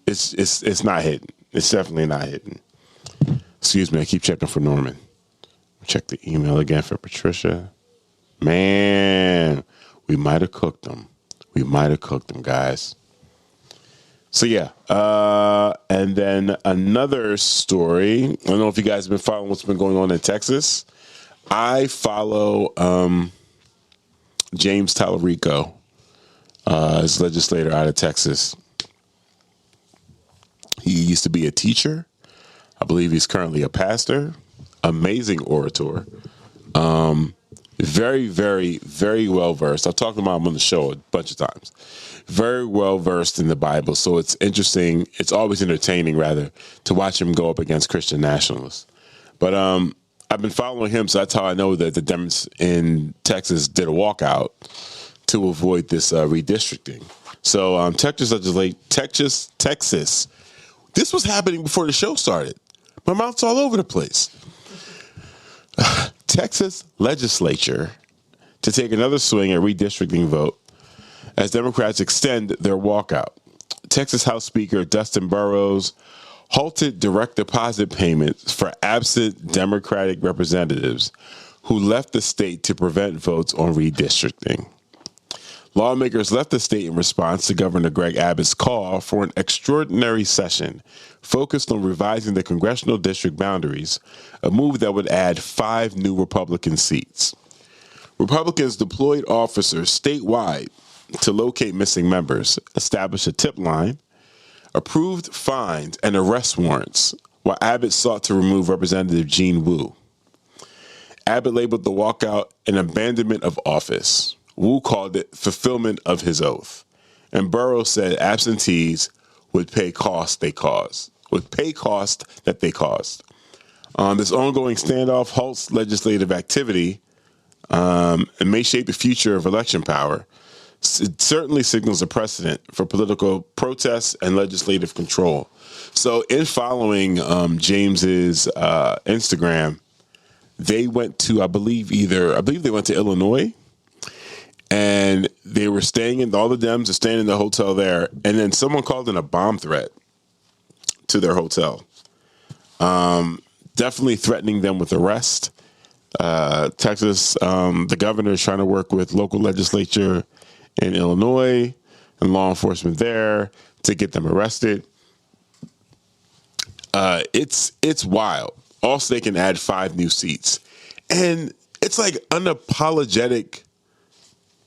it's not hitting. It's definitely not hitting. Excuse me, I keep checking for Norman. Check the email again for Patricia. Man, we might have cooked them. Guys. So yeah, and then another story. I don't know if you guys have been following what's been going on in Texas. I follow James Tallarico, his legislator out of Texas. He used to be a teacher. I believe he's currently a pastor. Amazing orator. Very, very, very well versed. I've talked about him on the show a bunch of times. Very well versed in the Bible. So it's interesting. It's always entertaining, rather, to watch him go up against Christian nationalists. But I've been following him, so that's how I know that the Dems in Texas did a walkout to avoid this redistricting. So Texas. This was happening before the show started. My mouth's all over the place. Texas legislature to take another swing at redistricting vote as Democrats extend their walkout. Texas House Speaker Dustin Burrows halted direct deposit payments for absent Democratic representatives who left the state to prevent votes on redistricting. Lawmakers left the state in response to Governor Greg Abbott's call for an extraordinary session focused on revising the congressional district boundaries, a move that would add 5 new Republican seats. Republicans deployed officers statewide to locate missing members, establish a tip line, approved fines and arrest warrants, while Abbott sought to remove Representative Gene Wu. Abbott labeled the walkout an abandonment of office. Wu called it fulfillment of his oath. And Burrows said absentees would pay cost that they caused. This ongoing standoff halts legislative activity and may shape the future of election power. It certainly signals a precedent for political protests and legislative control. So in following James's Instagram, they went to, I believe they went to Illinois, and they were all the Dems are staying in the hotel there. And then someone called in a bomb threat to their hotel. Definitely threatening them with arrest. Texas, the governor is trying to work with local legislature in Illinois and law enforcement there to get them arrested. It's wild. Also, they can add 5 new seats. And it's like unapologetic,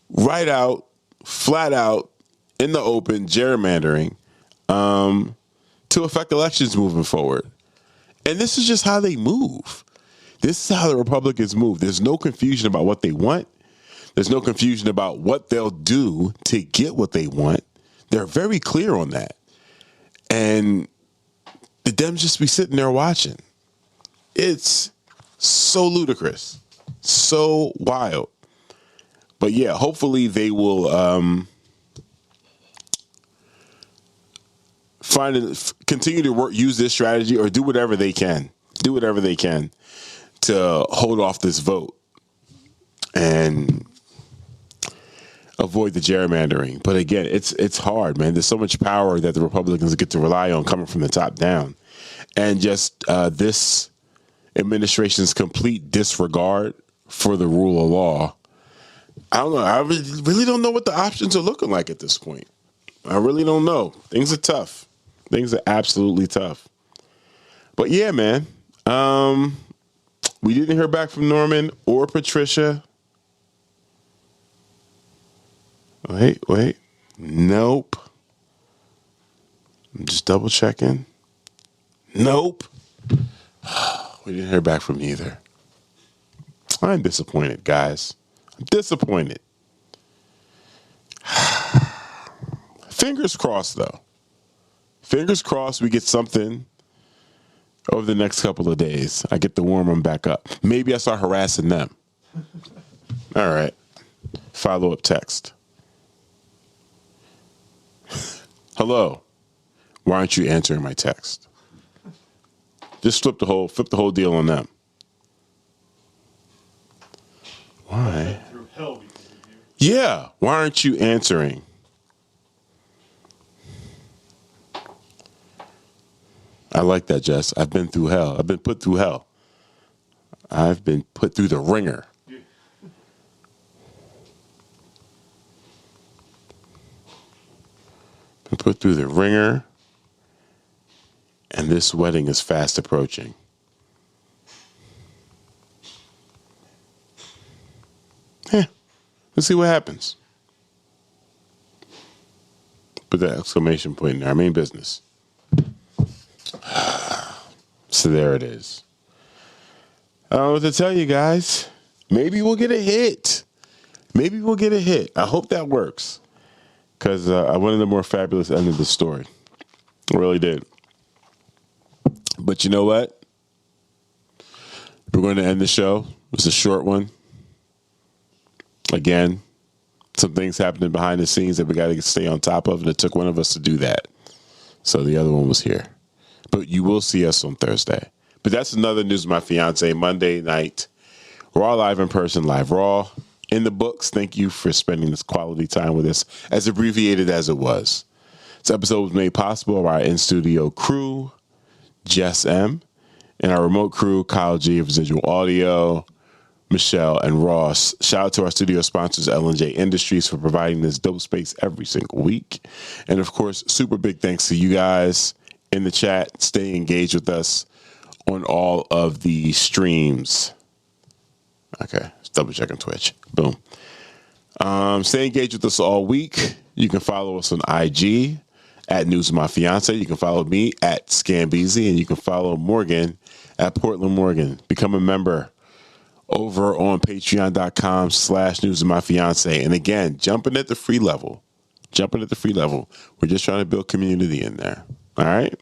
right out, flat out, in the open gerrymandering to affect elections moving forward. And this is just how they move. This is how the Republicans move. There's no confusion about what they want. There's no confusion about what they'll do to get what they want. They're very clear on that. And the Dems just be sitting there watching. It's so ludicrous, so wild. But yeah, hopefully they will continue to use this strategy or do whatever they can. Do whatever they can to hold off this vote and avoid the gerrymandering. But again, it's hard, man. There's so much power that the Republicans get to rely on coming from the top down. And just this administration's complete disregard for the rule of law. I don't know. I really don't know what the options are looking like at this point. I really don't know. Things are tough. Things are absolutely tough. But yeah, man. We didn't hear back from Norman or Patricia. Wait. Nope. I'm just double checking. Nope. We didn't hear back from either. I'm disappointed, guys. I'm disappointed. Fingers crossed, though. Fingers crossed we get something over the next couple of days. I get to warm them back up. Maybe I start harassing them. All right. Follow-up text. Hello. Why aren't you answering my text? Just flip the whole deal on them. Why? Through hell because of you. Yeah. Why aren't you answering? I like that, Jess. I've been through hell. I've been put through hell. I've been put through the ringer. Yeah. Been put through the ringer. And this wedding is fast approaching. Yeah. Let's see what happens. Put that exclamation point in there. I mean business. So there it is. I don't know what to tell you guys. Maybe we'll get a hit. I hope that works. Because I wanted a more fabulous end of the story. I really did. But you know what? We're going to end the show. It's a short one. Again, some things happening behind the scenes that we got to stay on top of, and it took one of us to do that. So the other one was here. But you will see us on Thursday. But that's another News of My Fiance Monday night. Raw live in person, live Raw in the books. Thank you for spending this quality time with us, as abbreviated as it was. This episode was made possible by our in-studio crew, Jess M, and our remote crew, Kyle G of Residual Audio, Michelle, and Ross. Shout out to our studio sponsors, L&J Industries, for providing this dope space every single week. And of course, super big thanks to you guys in the chat. Stay engaged with us on all of the streams. Okay, let's double check on Twitch. Boom. Stay engaged with us all week. You can follow us on IG at News of My Fiance. You can follow me at Scambeezy, and you can follow Morgan at Portland Morgan. Become a member over on patreon.com/News of My Fiance. And again, jumping at the free level. We're just trying to build community in there. All right.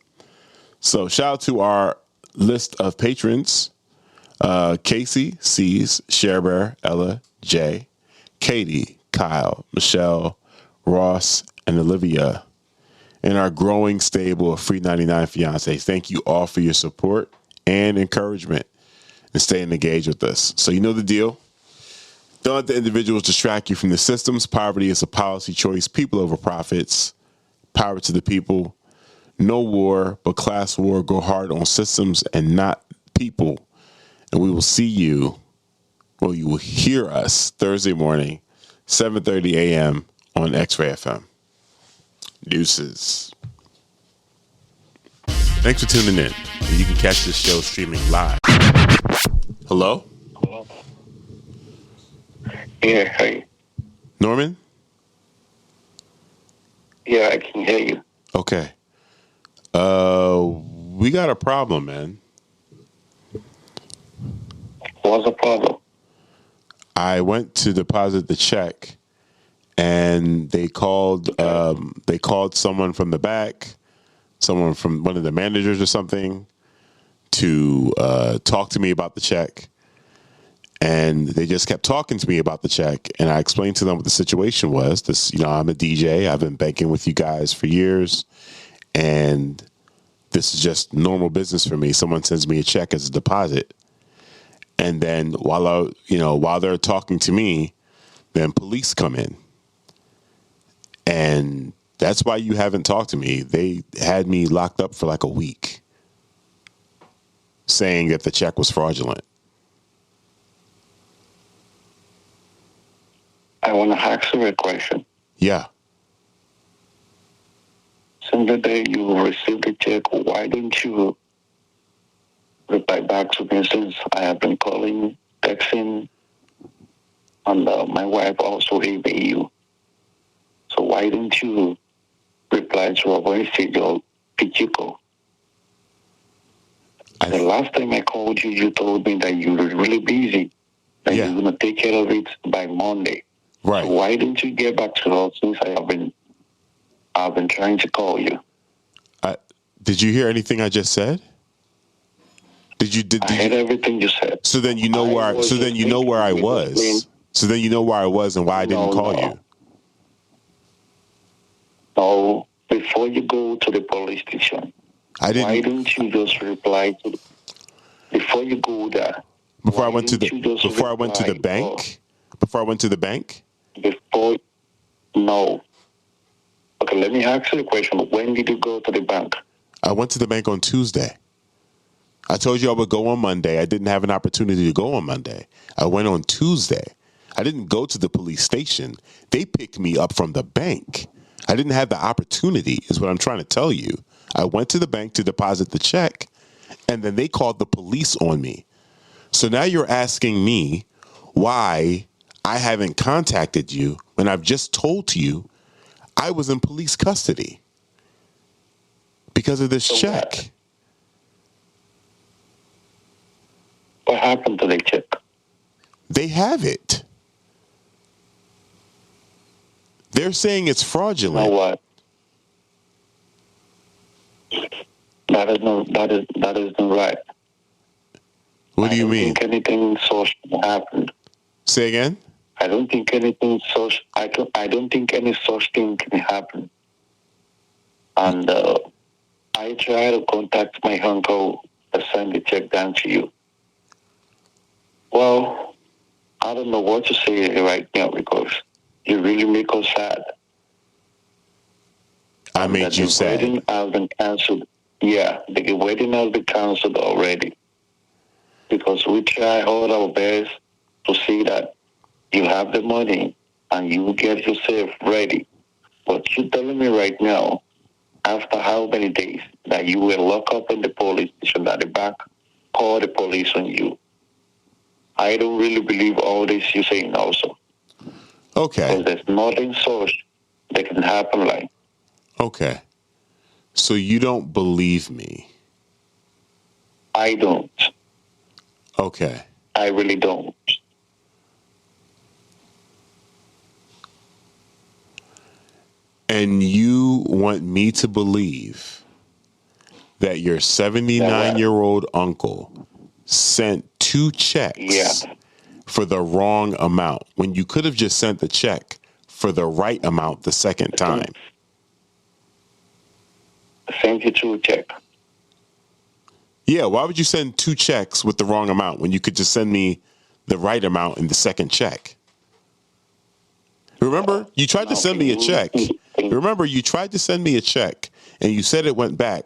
So shout out to our list of patrons: Casey, C's, Cherbear, Ella, J, Katie, Kyle, Michelle, Ross, and Olivia, and our growing stable of free 99 fiancés. Thank you all for your support and encouragement and staying engaged with us. So you know the deal. Don't let the individuals distract you from the systems. Poverty is a policy choice. People over profits. Power to the people. No war, but class war. Go hard on systems and not people. And we will see you, well, you will hear us Thursday morning, 7:30 a.m. on X-Ray FM. Deuces. Thanks for tuning in. And you can catch this show streaming live. Hello? Yeah, hey. Norman? Yeah, I can hear you. Okay. We got a problem, man. What's the problem? I went to deposit the check, and they called someone from the back, someone from one of the managers or something, to talk to me about the check. And they just kept talking to me about the check, and I explained to them what the situation was. This, I'm a DJ. I've been banking with you guys for years, and this is just normal business for me. Someone sends me a check as a deposit, and then while they're talking to me, then police come in, and that's why you haven't talked to me. They had me locked up for like a week, saying that the check was fraudulent. I want to ask you a question. Yeah. Since the day you received the check, why don't you reply back to me, since I have been calling, texting, and my wife also emailed you? So why don't you reply to our message or Pichico? The last time I called you, you told me that you were really busy, that you're going to take care of it by Monday. Right. So why didn't you get back to us, since I've been trying to call you? Did you hear anything I just said? I heard everything you said. So then you know where I was. So then you know where I was and why I didn't call you. No, before you go to the police station, why don't you just reply to before you go there? Before I went to the bank? Before I went to the bank? No. Okay, let me ask you a question. When did you go to the bank? I went to the bank on Tuesday. I told you I would go on Monday. I didn't have an opportunity to go on Monday. I went on Tuesday. I didn't go to the police station. They picked me up from the bank. I didn't have the opportunity, is what I'm trying to tell you. I went to the bank to deposit the check, and then they called the police on me. So now you're asking me why I haven't contacted you when I've just told you I was in police custody because of this check. What happened to the check? They have it. They're saying it's fraudulent. You know what? That is not right. What do you mean? I don't think anything such happened. Say again? I don't think anything such. I don't think any such thing can happen. And I try to contact my uncle to send the check down to you. Well, I don't know what to say right now, because you really make us sad. I made you sad. The wedding has been canceled. Yeah, the wedding has been canceled already, because we try all our best to see that you have the money and you get yourself ready. But you're telling me right now, after how many days, that you were locked up in the police station, that the bank called the police on you? I don't really believe all this you're saying also. Okay. Because there's nothing such that can happen like. Okay. So you don't believe me? I don't. Okay. I really don't. And you want me to believe that your 79-year-old uncle sent 2 checks for the wrong amount when you could have just sent the check for the right amount the second time? Send you 2 check. Yeah, why would you send 2 checks with the wrong amount when you could just send me the right amount in the second check? Remember, you tried to send me a check. Remember, you tried to send me a check, and you said it went back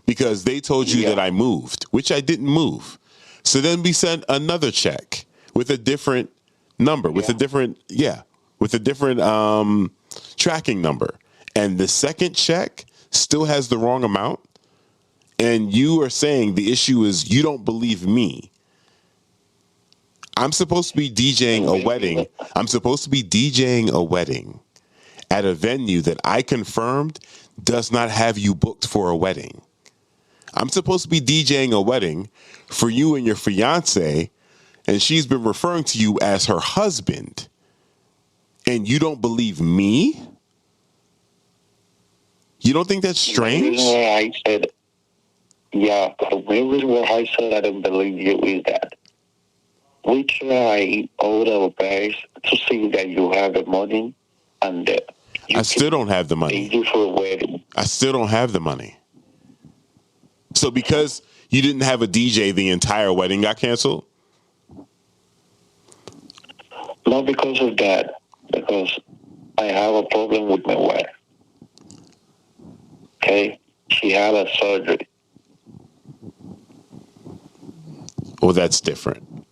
because they told you that I moved, which I didn't move. So then we sent another check with a different number, with a different tracking number, and the second check still has the wrong amount. And you are saying the issue is you don't believe me. I'm supposed to be DJing a wedding. I'm supposed to be DJing a wedding at a venue that I confirmed does not have you booked for a wedding. I'm supposed to be DJing a wedding for you and your fiance, and she's been referring to you as her husband. And you don't believe me? You don't think that's strange? I said, the reason why I said I don't believe you is that we try all our best to see that you have the money, and I still don't have the money. You for a wedding. I still don't have the money. So because you didn't have a DJ, the entire wedding got canceled? Not because of that, because I have a problem with my wife. Okay? She had a surgery. Well, that's different.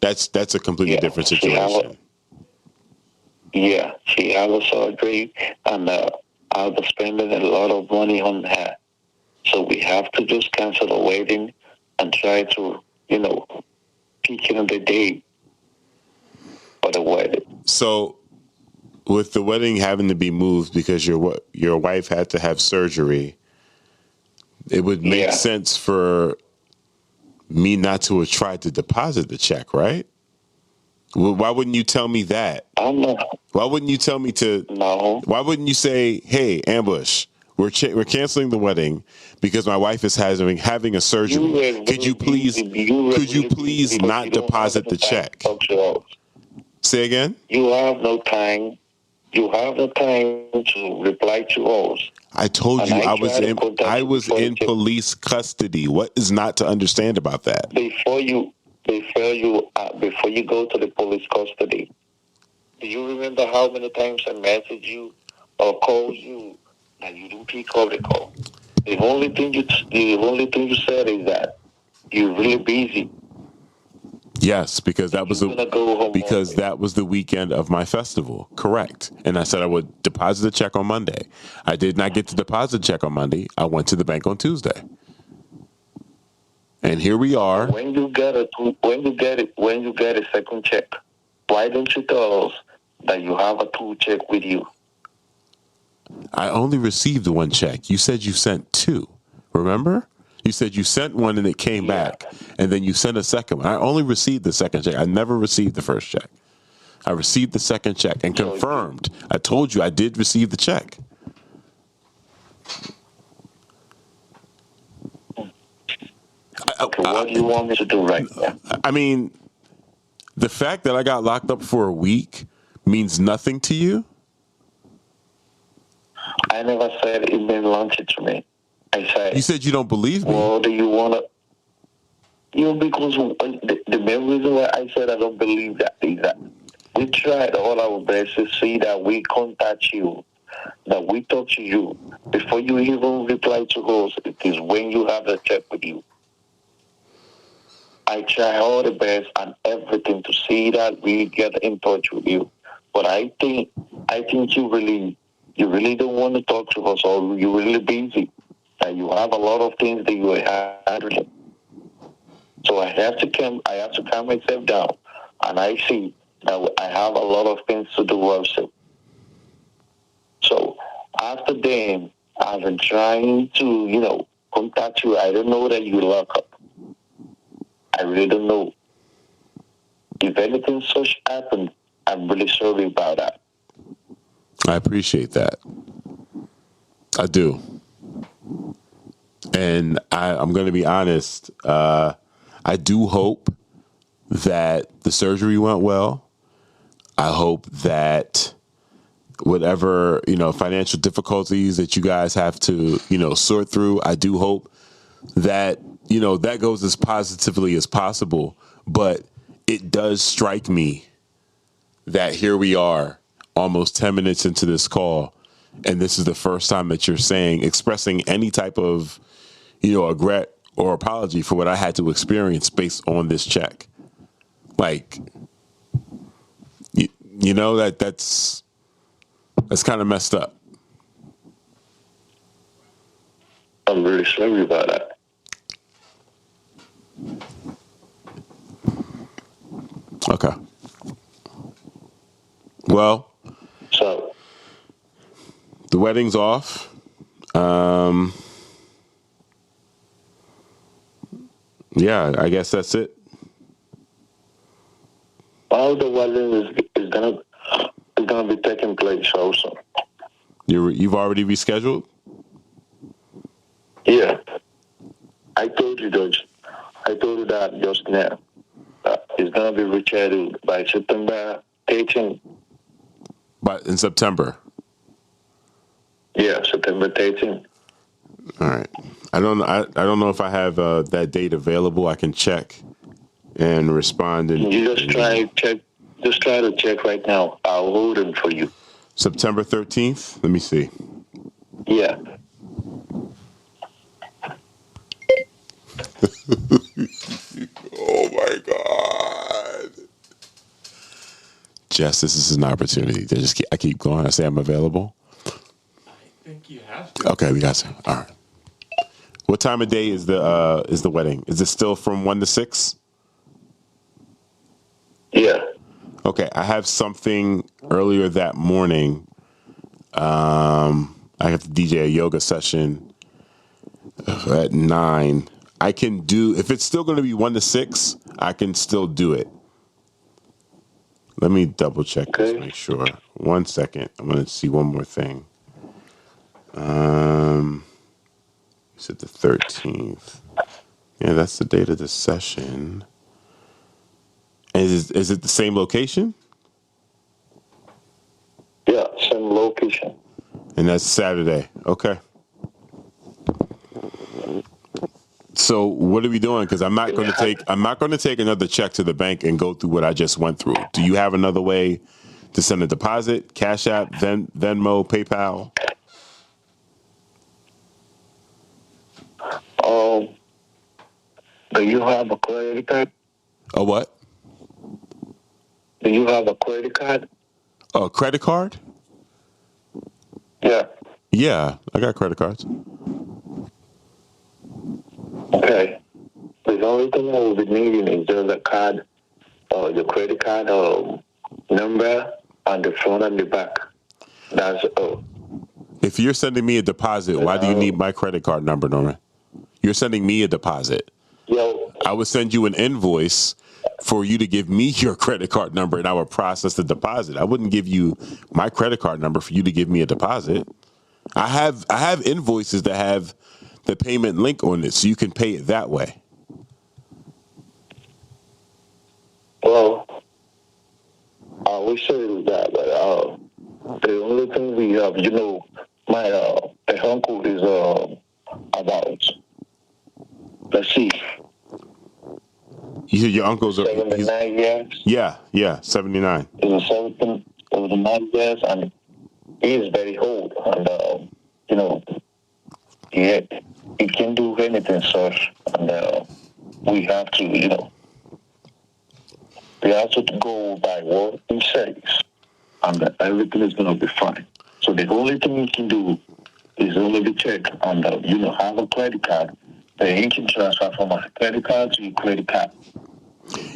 That's a completely different situation. She had a surgery, and I was spending a lot of money on her. So we have to just cancel the wedding and try to, pick in the day for the wedding. So with the wedding having to be moved because your wife had to have surgery, it would make sense for me not to have tried to deposit the check, right? Well, why wouldn't you tell me that? Why wouldn't you tell me to? No. Why wouldn't you say, "Hey, Ambush, we're canceling the wedding because my wife is having a surgery. Could you please not deposit the check?" Say again? You have no time. You have no time to reply to us. I told you I was in police custody. What is not to understand about that? Before you go to the police custody, do you remember how many times I messaged you or called you and you didn't pick up the call? The only thing you said is that you're really busy. Yes, because that was the weekend of my festival. Correct. And I said I would deposit the check on Monday. I did not get to deposit the check on Monday. I went to the bank on Tuesday. And here we are. When you get a second check, why don't you tell us that you have a 2 check with you? I only received 1 check. You said you sent 2. Remember? You said you sent 1 and it came back, and then you sent a second one. I only received the second check. I never received the first check. I received the second check and confirmed. I told you I did receive the check. What do you want me to do right now? I mean, the fact that I got locked up for a week means nothing to you? I never said it meant nothing to me. I said... You said you don't believe me. Well, do you want to... because the main reason why I said I don't believe that is that we tried all our best to see that we contact you, that we talk to you. Before you even reply to us, it is when you have the check with you. I try all the best and everything to see that we get in touch with you. But I think you really don't want to talk to us, or you're really busy. And you have a lot of things that you are handling. So I have to calm myself down, and I see that I have a lot of things to do also. So after then, I've been trying to, contact you. I don't know that you lock up. I really don't know. If anything such happened, I'm really sorry about that. I appreciate that. I do. And I'm going to be honest. I do hope that the surgery went well. I hope that whatever, financial difficulties that you guys have to, sort through, I do hope that, that goes as positively as possible. But it does strike me that here we are almost 10 minutes into this call. And this is the first time that you're expressing any type of, regret or apology for what I had to experience based on this check. Like, that's kind of messed up. I'm really sorry about that. Okay. Well, So the wedding's off. Yeah, I guess that's it. all the wedding is gonna be taking place also. You've already rescheduled? Yeah, I told you, George. I told you that just now. It's gonna be rescheduled by September 18th. But in September. Yeah, September 13th. All right. I don't know if I have that date available. I can check and respond. And You just try to check. Just try to check right now. I'll hold it for you. September 13th. Let me see. Yeah. Oh my God. Jess, this is an opportunity. I keep going. I say I'm available. I think you have to. Okay, we got you. All right. What time of day is the wedding? Is it still from 1 to 6? Yeah. Okay, I have something earlier that morning. I have to DJ a yoga session at 9. I can do, if it's still going to be 1 to 6, I can still do it. Let me double check this, Okay. make sure. 1 second. I'm going to see one more thing. Is it the 13th? Yeah, that's the date of the session. Is it the same location? Yeah, same location. And that's Saturday. Okay. So what are we doing? Because I'm not going to take another check to the bank and go through what I just went through. Do you have another way to send a deposit? Cash App, Venmo, PayPal? Do you have a credit card? A what? Do you have a credit card? A credit card? Yeah. Yeah, I got credit cards. Okay. The only thing I will be needing is just a card, your credit card number on the front and the back. That's all. If you're sending me a deposit, why do you need my credit card number, Norman? You're sending me a deposit. Yo, I would send you an invoice for you to give me your credit card number and I would process the deposit. I wouldn't give you my credit card number for you to give me a deposit. I have invoices that have the payment link on it so you can pay it that way. well, I wish I do that, but the only thing we have, my uncle is about, let's see, You said your uncle's 79 years. Yeah, 79. He's 79 years, and he is very old, and he can do anything, sir. And we have to, we have to go by what he says, and everything is going to be fine. So the only thing you can do is only be check and have a credit card. Then you can transfer from a credit card to your credit card.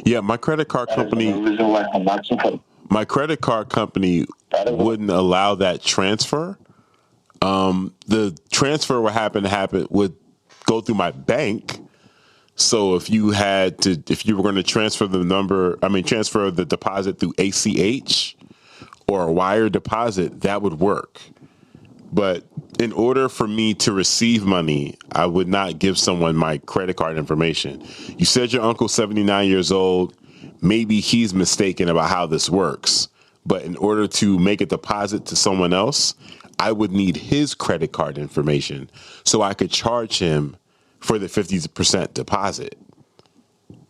Yeah, my credit card company. That's the reason why I'm asking for. My credit card company wouldn't allow that transfer. The transfer would go through my bank. So if you were going to transfer transfer the deposit through ACH or a wire deposit, that would work. But in order for me to receive money, I would not give someone my credit card information. You said your uncle's 79 years old. Maybe he's mistaken about how this works. But in order to make a deposit to someone else, I would need his credit card information so I could charge him for the 50% deposit.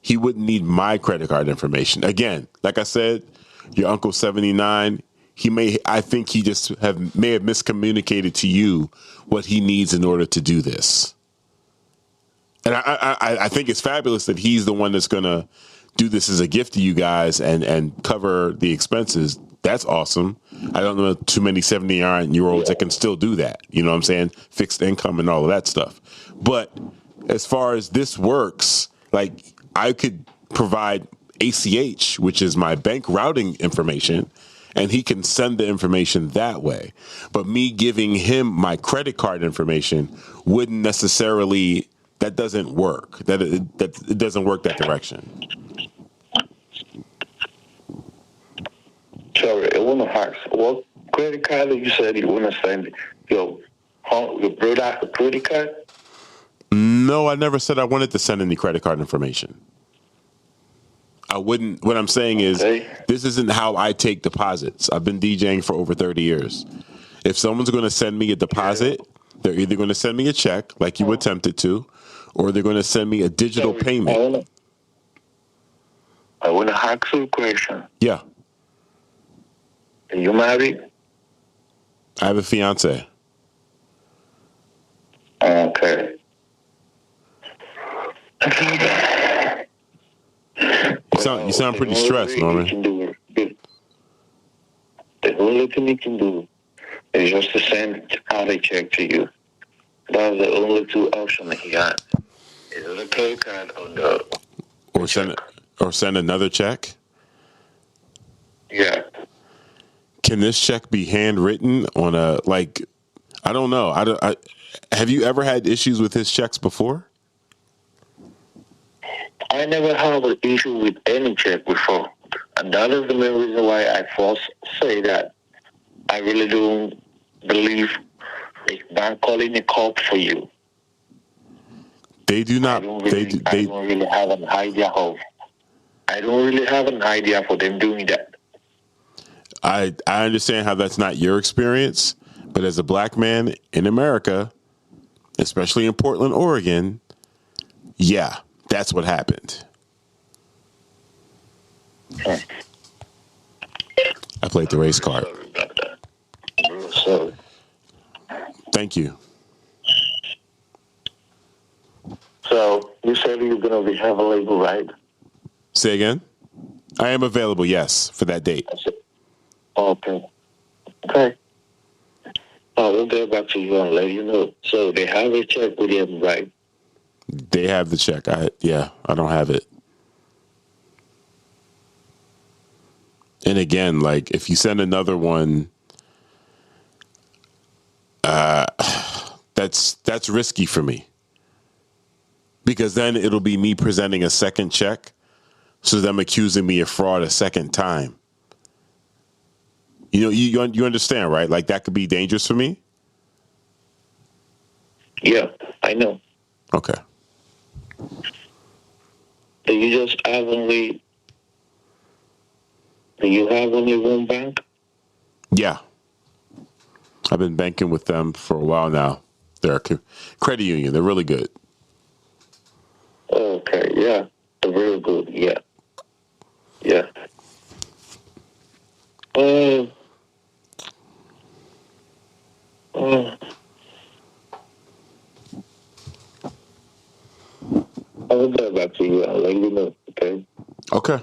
He wouldn't need my credit card information. Again, like I said, your uncle's 79. I think he just may have miscommunicated to you what he needs in order to do this. And I think it's fabulous that he's the one that's going to do this as a gift to you guys and cover the expenses. That's awesome. I don't know too many 79-year-olds that can still do that. You know what I'm saying? Fixed income and all of that stuff. But as far as this works, like I could provide ACH, which is my bank routing information, and he can send the information that way. But me giving him my credit card information wouldn't necessarily, that doesn't work. It doesn't work that direction. Sorry, I want to ask, what credit card did you said you want to send your brother a credit card? No, I never said I wanted to send any credit card information. I wouldn't. What I'm saying is, this isn't how I take deposits. I've been DJing for over 30 years. If someone's going to send me a deposit, they're either going to send me a check, like you attempted to, or they're going to send me a digital payment. I want to ask you a question. Yeah. Are you married? I have a fiance. Okay. You sound pretty stressed, Norman. The only thing you can do is just to send out a check to you. That's the only two options he has. Is it a credit card or send another check? Yeah. Can this check be handwritten on a, like, I don't know. Have you ever had issues with his checks before? I never had an issue with any check before. And that is the main reason why I first say that I really don't believe a bank calling a cop for you. They do not. I don't really have an idea for them doing that. I understand how that's not your experience, but as a black man in America, especially in Portland, Oregon, yeah, that's what happened. I played the race card. Sorry about that. Sorry. Thank you. So you said you're going to be available, right? Say again? I am available, yes, for that date. Okay. I will get back to you and let you know. So they have a check with him, right? They have the check. I don't have it. And again, like if you send another one, that's risky for me. Because then it'll be me presenting a second check, so them accusing me of fraud a second time. You know, you understand, right? Like that could be dangerous for me. Yeah, I know. Okay. Do you have only one bank? Yeah. I've been banking with them for a while now. They're a credit union. They're really good. Okay, yeah. They're really good, yeah. Yeah. I will get back to you. I'll let you know, okay? Okay.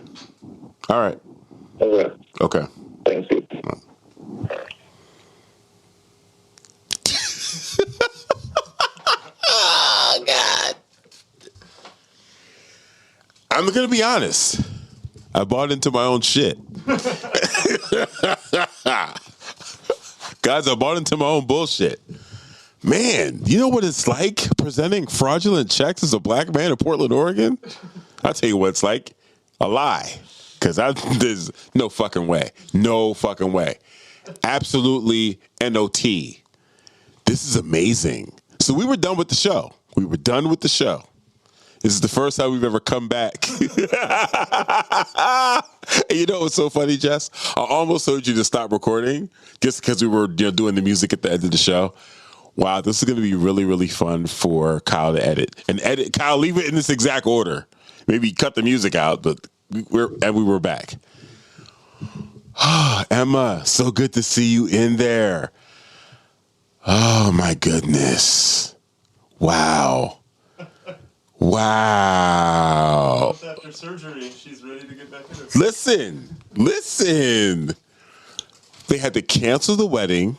All right. All right. Okay. Thank you. Oh, God. I'm going to be honest. I bought into my own shit. Guys, I bought into my own bullshit. Man, you know what it's like presenting fraudulent checks as a black man in Portland, Oregon? I'll tell you what it's like. A lie. Because there's no fucking way. No fucking way. Absolutely NOT. This is amazing. So we were done with the show. This is the first time we've ever come back. And you know what's so funny, Jess? I almost told you to stop recording just because we were doing the music at the end of the show. Wow, this is going to be really, really fun for Kyle to edit. Kyle, leave it in this exact order. Maybe cut the music out, but we were back. Emma, so good to see you in there. Oh, my goodness. Wow. After surgery, she's ready to get back in it. Listen. They had to cancel the wedding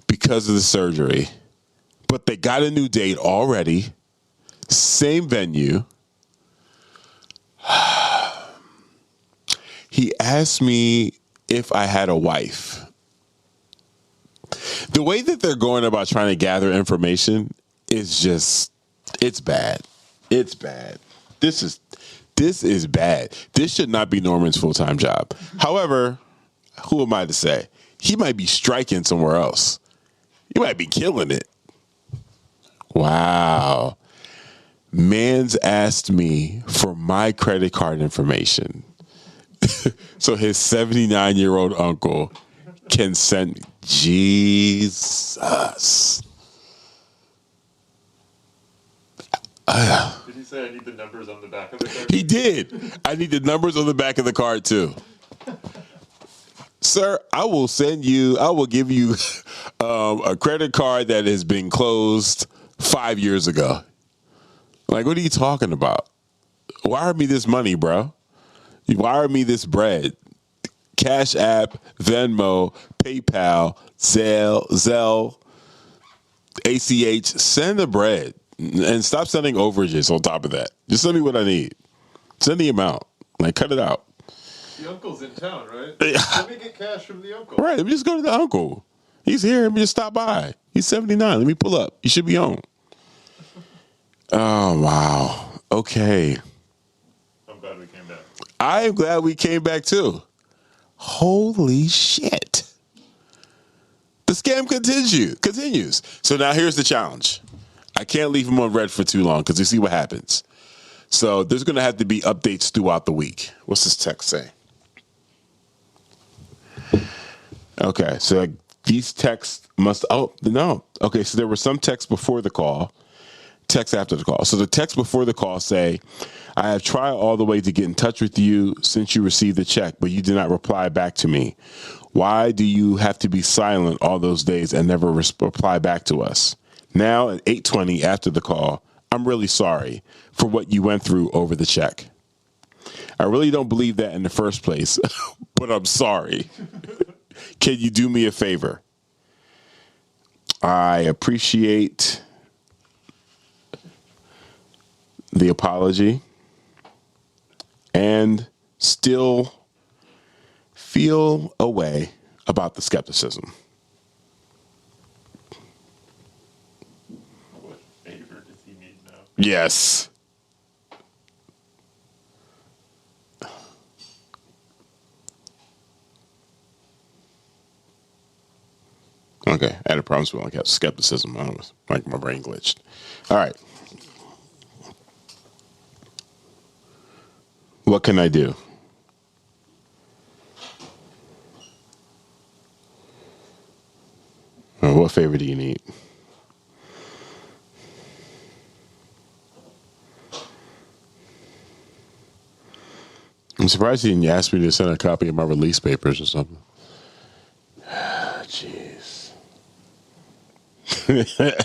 because of the surgery, but they got a new date already. Same venue. He asked me if I had a wife. The way that they're going about trying to gather information is just, it's bad. It's bad. This is bad. This should not be Norman's full-time job. However, who am I to say? He might be striking somewhere else. He might be killing it. Wow. Man's asked me for my credit card information. So his 79-year-old uncle can send Jesus. Did he say I need the numbers on the back of the card? He did. I need the numbers on the back of the card too. Sir, I will give you a credit card that has been closed 5 years ago. Like, what are you talking about? Wire me this money, bro. You wire me this bread. Cash App, Venmo, PayPal, Zelle, ACH. Send the bread. And stop sending overages on top of that. Just send me what I need. Send the amount. Like, cut it out. The uncle's in town, right? Let me get cash from the uncle. Right. Let me just go to the uncle. He's here. Let me just stop by. He's 79. Let me pull up. He should be home. Oh, wow. Okay. I'm glad we came back. I am glad we came back, too. Holy shit. The scam continues. So now here's the challenge. I can't leave him on red for too long because you see what happens. So there's going to have to be updates throughout the week. What's this text say? Okay, so these texts must... Oh, no. Okay, so there were some texts before the call, texts after the call. So the texts before the call say, I have tried all the way to get in touch with you since you received the check, but you did not reply back to me. Why do you have to be silent all those days and never reply back to us? Now at 8:20 after the call, I'm really sorry for what you went through over the check. I really don't believe that in the first place, but I'm sorry. Can you do me a favor? I appreciate the apology and still feel a way about the skepticism. What favor does he need now? Yes. Okay, I had a problem spelling out skepticism. I was like my brain glitched. All right. What can I do? What favor do you need? I'm surprised he didn't ask me to send a copy of my release papers or something. Jeez.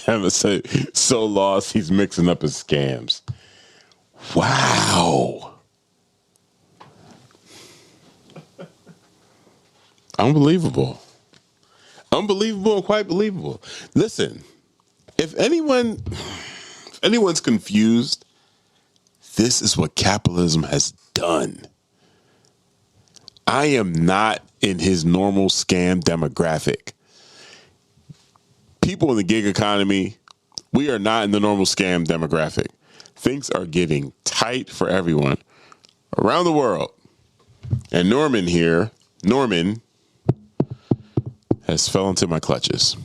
I'm so lost, he's mixing up his scams. Wow. Unbelievable. Unbelievable and quite believable. Listen, if anyone's confused, this is what capitalism has done. I am not in his normal scam demographic. People in the gig economy, we are not in the normal scam demographic. Things are getting tight for everyone around the world. And Norman has fell into my clutches.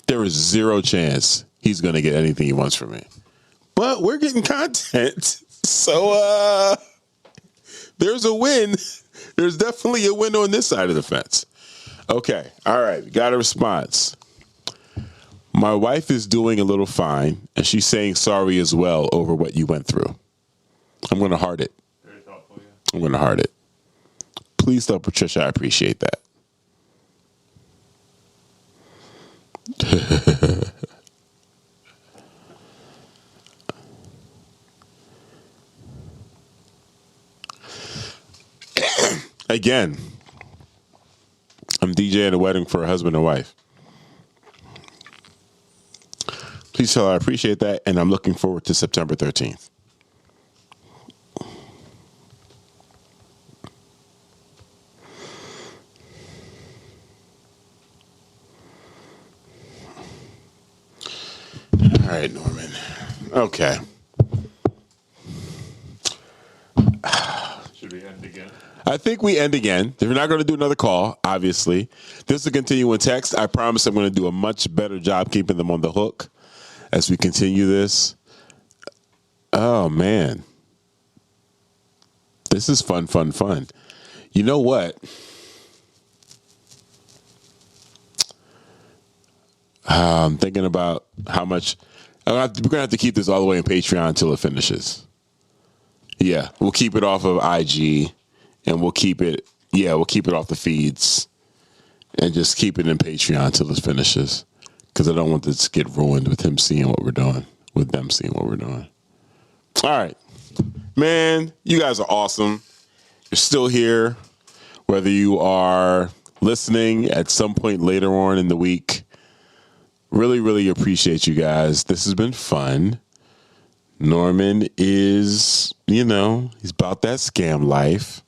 there is zero chance he's going to get anything he wants from me. But we're getting content. So there's a win. There's definitely a win on this side of the fence. Okay. All right. Got a response. My wife is doing a little fine, and she's saying sorry as well over what you went through. I'm going to heart it. Very thoughtful, yeah. I'm going to heart it. Please tell Patricia I appreciate that. Again, I'm DJing a wedding for a husband and wife. Please tell her I appreciate that, and I'm looking forward to September 13th. All right, Norman. Okay. Should we end again? I think we end again. We're not going to do another call, obviously. This will continue in text. I promise I'm going to do a much better job keeping them on the hook as we continue this. Oh, man. This is fun, fun, fun. You know what? I'm thinking about how much. We're going to have to keep this all the way in Patreon until it finishes. Yeah, we'll keep it off of IG. And we'll keep it off the feeds and just keep it in Patreon until it finishes. Because I don't want this to get ruined with him seeing what we're doing, with them seeing what we're doing. All right. Man, you guys are awesome. You're still here. Whether you are listening at some point later on in the week, really, really appreciate you guys. This has been fun. Norman is, he's about that scam life.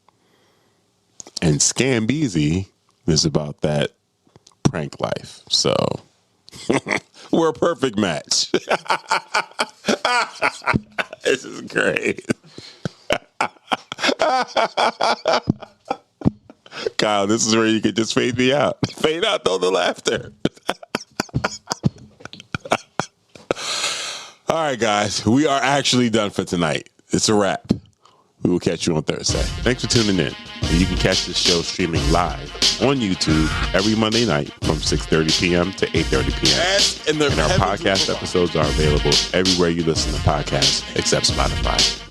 And Scam Beezy is about that prank life. So we're a perfect match. This is great. Kyle, this is where you can just fade me out. Fade out, though, the laughter. All right, guys. We are actually done for tonight. It's a wrap. We will catch you on Thursday. Thanks for tuning in. And you can catch this show streaming live on YouTube every Monday night from 6:30 p.m. to 8:30 p.m. And our podcast episodes are available everywhere you listen to podcasts except Spotify.